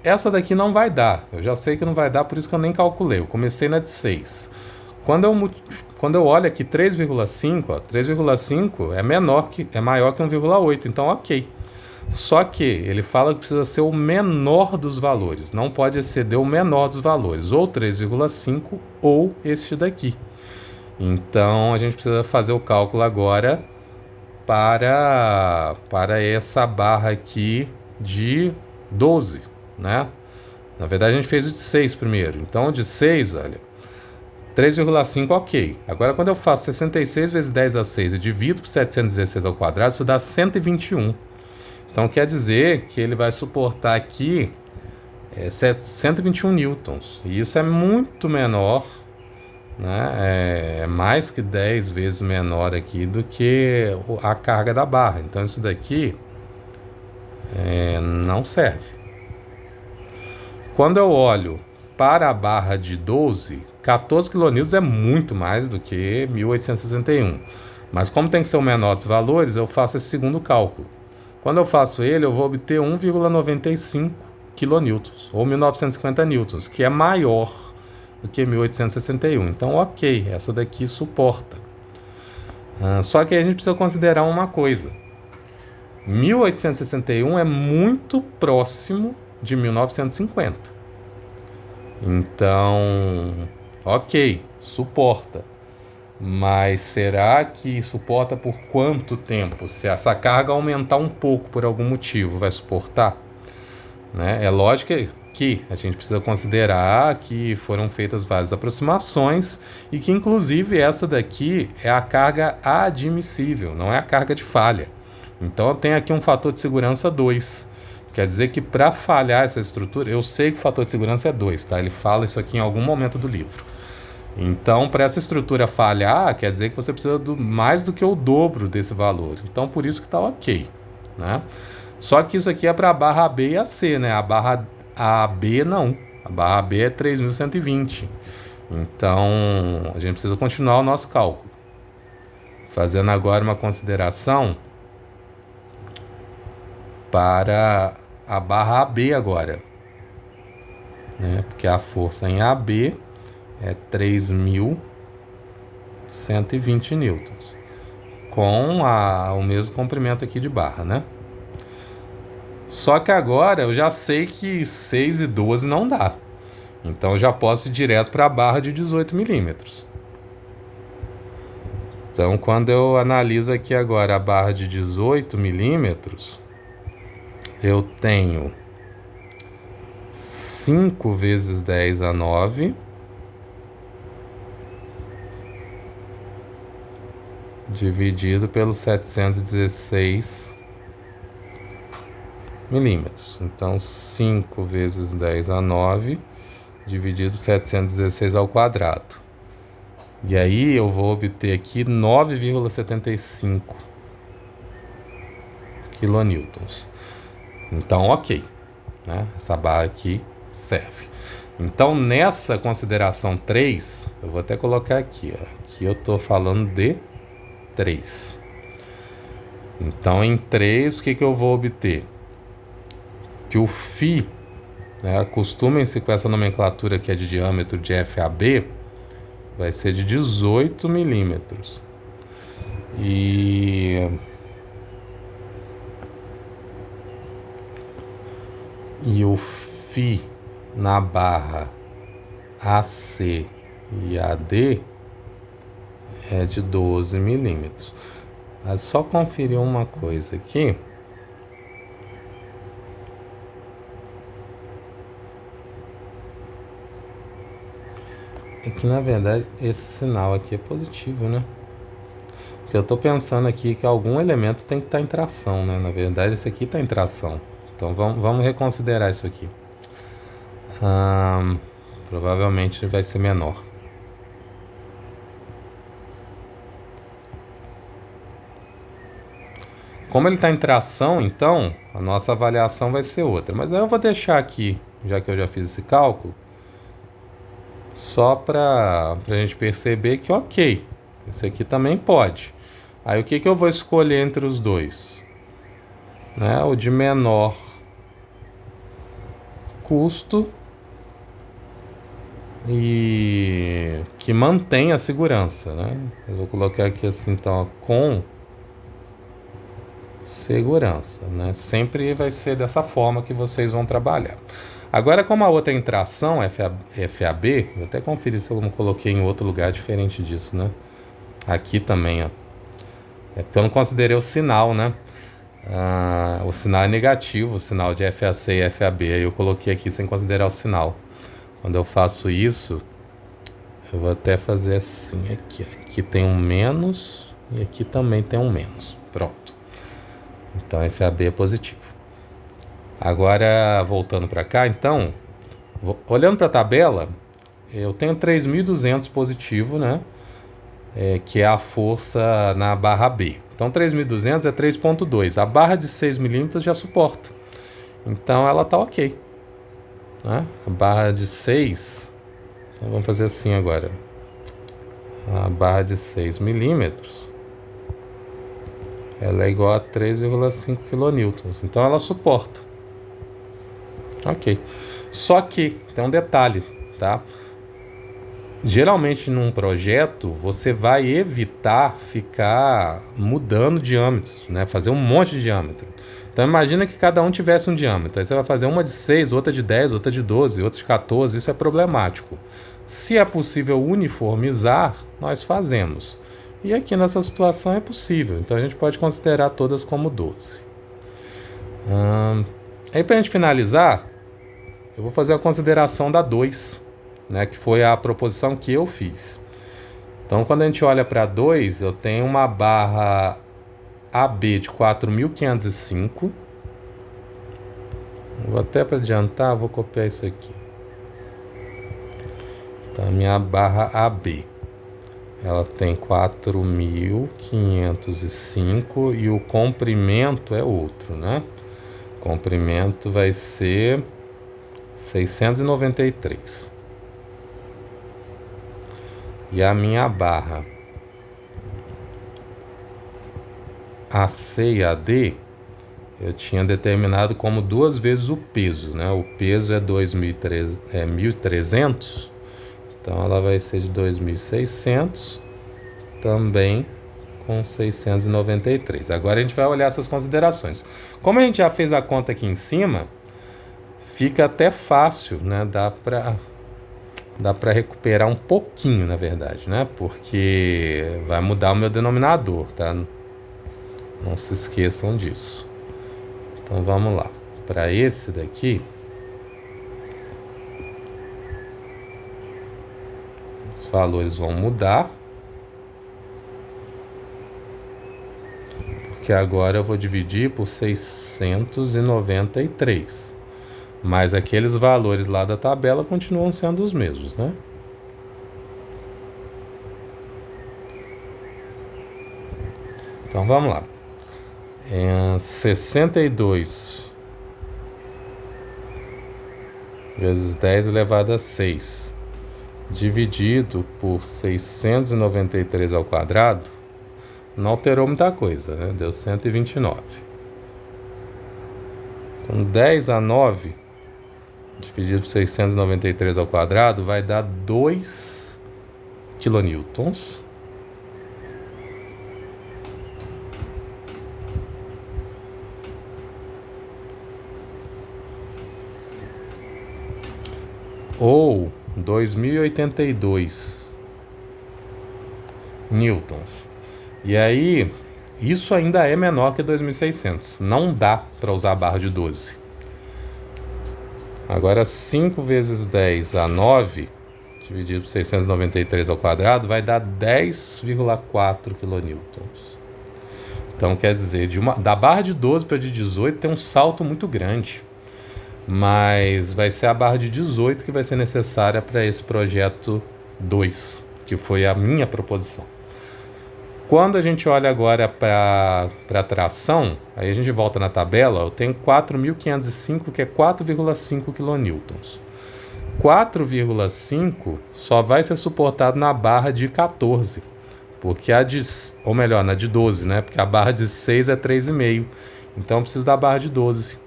S1: Essa daqui não vai dar, eu já sei que não vai dar, por isso que eu nem calculei, eu comecei na de 6. Quando eu olho aqui 3,5, 3,5 é maior que 1,8, então ok. Só que ele fala que precisa ser o menor dos valores, não pode exceder o menor dos valores, ou 3,5 ou este daqui. Então a gente precisa fazer o cálculo agora para essa barra aqui de 12. Né? Na verdade a gente fez o de 6 primeiro. Então o de 6, olha, 3,5 ok. Agora quando eu faço 66 vezes 10 a 6 e divido por 716 ao quadrado, isso dá 121. Então quer dizer que ele vai suportar aqui é 121 newtons. E isso é muito menor, né? É mais que 10 vezes menor aqui do que a carga da barra. Então isso daqui não serve. Quando eu olho para a barra de 12, 14 kN é muito mais do que 1861. Mas como tem que ser o menor dos valores, eu faço esse segundo cálculo. Quando eu faço ele, eu vou obter 1,95 kN, ou 1950 newtons, que é maior do que 1861. Então, ok, essa daqui suporta. Só que a gente precisa considerar uma coisa. 1861 é muito próximo de 1950. Então, ok, suporta. Mas será que suporta por quanto tempo? Se essa carga aumentar um pouco por algum motivo, vai suportar? Né? É lógico que a gente precisa considerar que foram feitas várias aproximações e que, inclusive, essa daqui é a carga admissível, não é a carga de falha. Então, eu tenho aqui um fator de segurança 2. Quer dizer que para falhar essa estrutura, eu sei que o fator de segurança é 2, tá? Ele fala isso aqui em algum momento do livro. Então, para essa estrutura falhar, quer dizer que você precisa mais do que o dobro desse valor. Então, por isso que está ok, né? Só que isso aqui é para a barra B e a C, né? A barra AB não. A barra B é 3.120. Então, a gente precisa continuar o nosso cálculo. Fazendo agora uma consideração para a barra AB agora, né? Porque a força em AB é 3.120 newtons, com o mesmo comprimento aqui de barra, né? Só que agora eu já sei que 6 e 12 não dá. Então eu já posso ir direto para a barra de 18 milímetros. Então quando eu analiso aqui agora a barra de 18 milímetros, eu tenho 5 vezes 10 a 9, dividido pelos 716 milímetros. Então, 5 vezes 10 a 9, dividido 716 ao quadrado. E aí eu vou obter aqui 9,75 kilonewtons. Então, ok, né? Essa barra aqui serve. Então, nessa consideração 3, eu vou até colocar aqui, ó. Aqui eu estou falando de 3. Então, em 3, o que eu vou obter? Que o φ, né, acostumem-se com essa nomenclatura que é de diâmetro de FAB, vai ser de 18 milímetros. E o φ na barra AC e AD é de 12 milímetros. Mas só conferir uma coisa aqui. É que na verdade esse sinal aqui é positivo, né? Porque eu tô pensando aqui que algum elemento tem que estar em tração, né? Na verdade esse aqui está em tração. Então vamos reconsiderar isso aqui. Provavelmente vai ser menor. Como ele está em tração, então, a nossa avaliação vai ser outra. Mas aí eu vou deixar aqui, já que eu já fiz esse cálculo, só para a gente perceber que ok, esse aqui também pode. Aí o que eu vou escolher entre os dois? Né? O de menor custo e que mantém a segurança, né? Eu vou colocar aqui assim, então, com segurança, né? Sempre vai ser dessa forma que vocês vão trabalhar. Agora, como a outra é em tração, FAB, vou até conferir se eu não coloquei em outro lugar diferente disso, né? Aqui também, ó. É porque eu não considerei o sinal, né? O sinal é negativo, o sinal de FAC e FAB. Aí eu coloquei aqui sem considerar o sinal. Quando eu faço isso, eu vou até fazer assim aqui. Aqui tem um menos e aqui também tem um menos. Pronto. Então FAB é positivo. Agora, voltando para cá, então, olhando para a tabela, eu tenho 3.200 positivo, né? Que é a força na barra B. Então, 3.200 é 3,2. A barra de 6 milímetros já suporta. Então, ela está ok. Né? A barra de 6... Então, vamos fazer assim agora. A barra de 6 milímetros, ela é igual a 3,5 kN. Então, ela suporta. Ok. Só que tem um detalhe, tá? Geralmente num projeto você vai evitar ficar mudando diâmetros, né? Fazer um monte de diâmetro. Então imagina que cada um tivesse um diâmetro. Aí você vai fazer uma de 6, outra de 10, outra de 12, outra de 14. Isso é problemático. Se é possível uniformizar, nós fazemos. E aqui nessa situação é possível. Então a gente pode considerar todas como 12. Aí para a gente finalizar, eu vou fazer a consideração da 2, né, que foi a proposição que eu fiz. Então, quando a gente olha para 2, eu tenho uma barra AB de 4.505. Vou até para adiantar, vou copiar isso aqui. Então, a minha barra AB, ela tem 4.505 e o comprimento é outro, né? O comprimento vai ser 693. E a minha barra AC e AD eu tinha determinado como 2 vezes o peso, né? O peso é 1.300, então ela vai ser de 2.600, também com 693. Agora a gente vai olhar essas considerações. Como a gente já fez a conta aqui em cima, fica até fácil, né? Dá para recuperar um pouquinho, na verdade, né? Porque vai mudar o meu denominador, tá? Não se esqueçam disso. Então vamos lá. Para esse daqui, os valores vão mudar. Porque agora eu vou dividir por 693. Mas aqueles valores lá da tabela continuam sendo os mesmos, né? Então vamos lá. 62 vezes 10 elevado a 6 dividido por 693 ao quadrado não alterou muita coisa, né? Deu 129. Então 10 a 9 dividido por 693 ao quadrado vai dar 2 kilonewtons. Ou 2.082 newtons. E aí, isso ainda é menor que 2.600. Não dá para usar a barra de 12. Agora, 5 vezes 10 a 9, dividido por 693 ao quadrado, vai dar 10,4 kilonewtons. Então, quer dizer, da barra de 12 para de 18 tem um salto muito grande. Mas vai ser a barra de 18 que vai ser necessária para esse projeto 2, que foi a minha proposição. Quando a gente olha agora para a tração, aí a gente volta na tabela, eu tenho 4.505, que é 4,5 kilonewtons. 4,5 só vai ser suportado na barra de 14, porque ou melhor, na de 12, né? Porque a barra de 6 é 3,5, então eu preciso da barra de 12.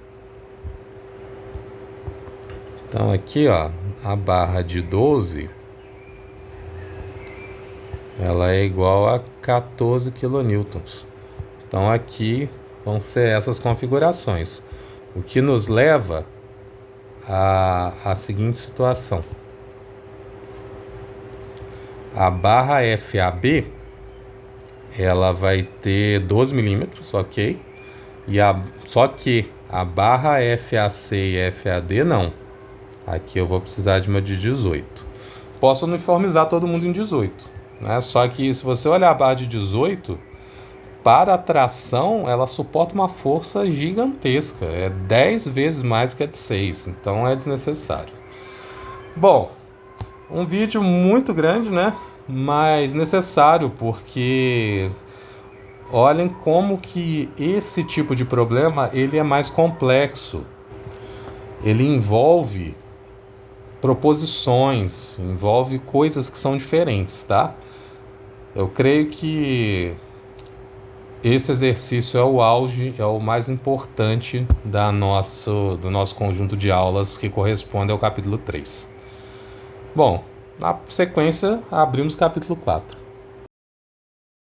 S1: Então aqui, ó, a barra de 12, ela é igual a 14 kilonewtons. Então aqui vão ser essas configurações, o que nos leva à seguinte situação. A barra FAB, ela vai ter 12 milímetros, ok? Só que a barra FAC e FAD não. Aqui eu vou precisar de uma de 18. Posso uniformizar todo mundo em 18, né? Só que se você olhar a barra de 18, para a tração, ela suporta uma força gigantesca, é 10 vezes mais que a de 6, então é desnecessário. Bom, um vídeo muito grande, né? Mas necessário, porque olhem como que esse tipo de problema ele é mais complexo. Ele envolve proposições, envolve coisas que são diferentes, tá? Eu creio que esse exercício é o auge, é o mais importante do nosso conjunto de aulas que corresponde ao capítulo 3. Bom, na sequência abrimos capítulo 4.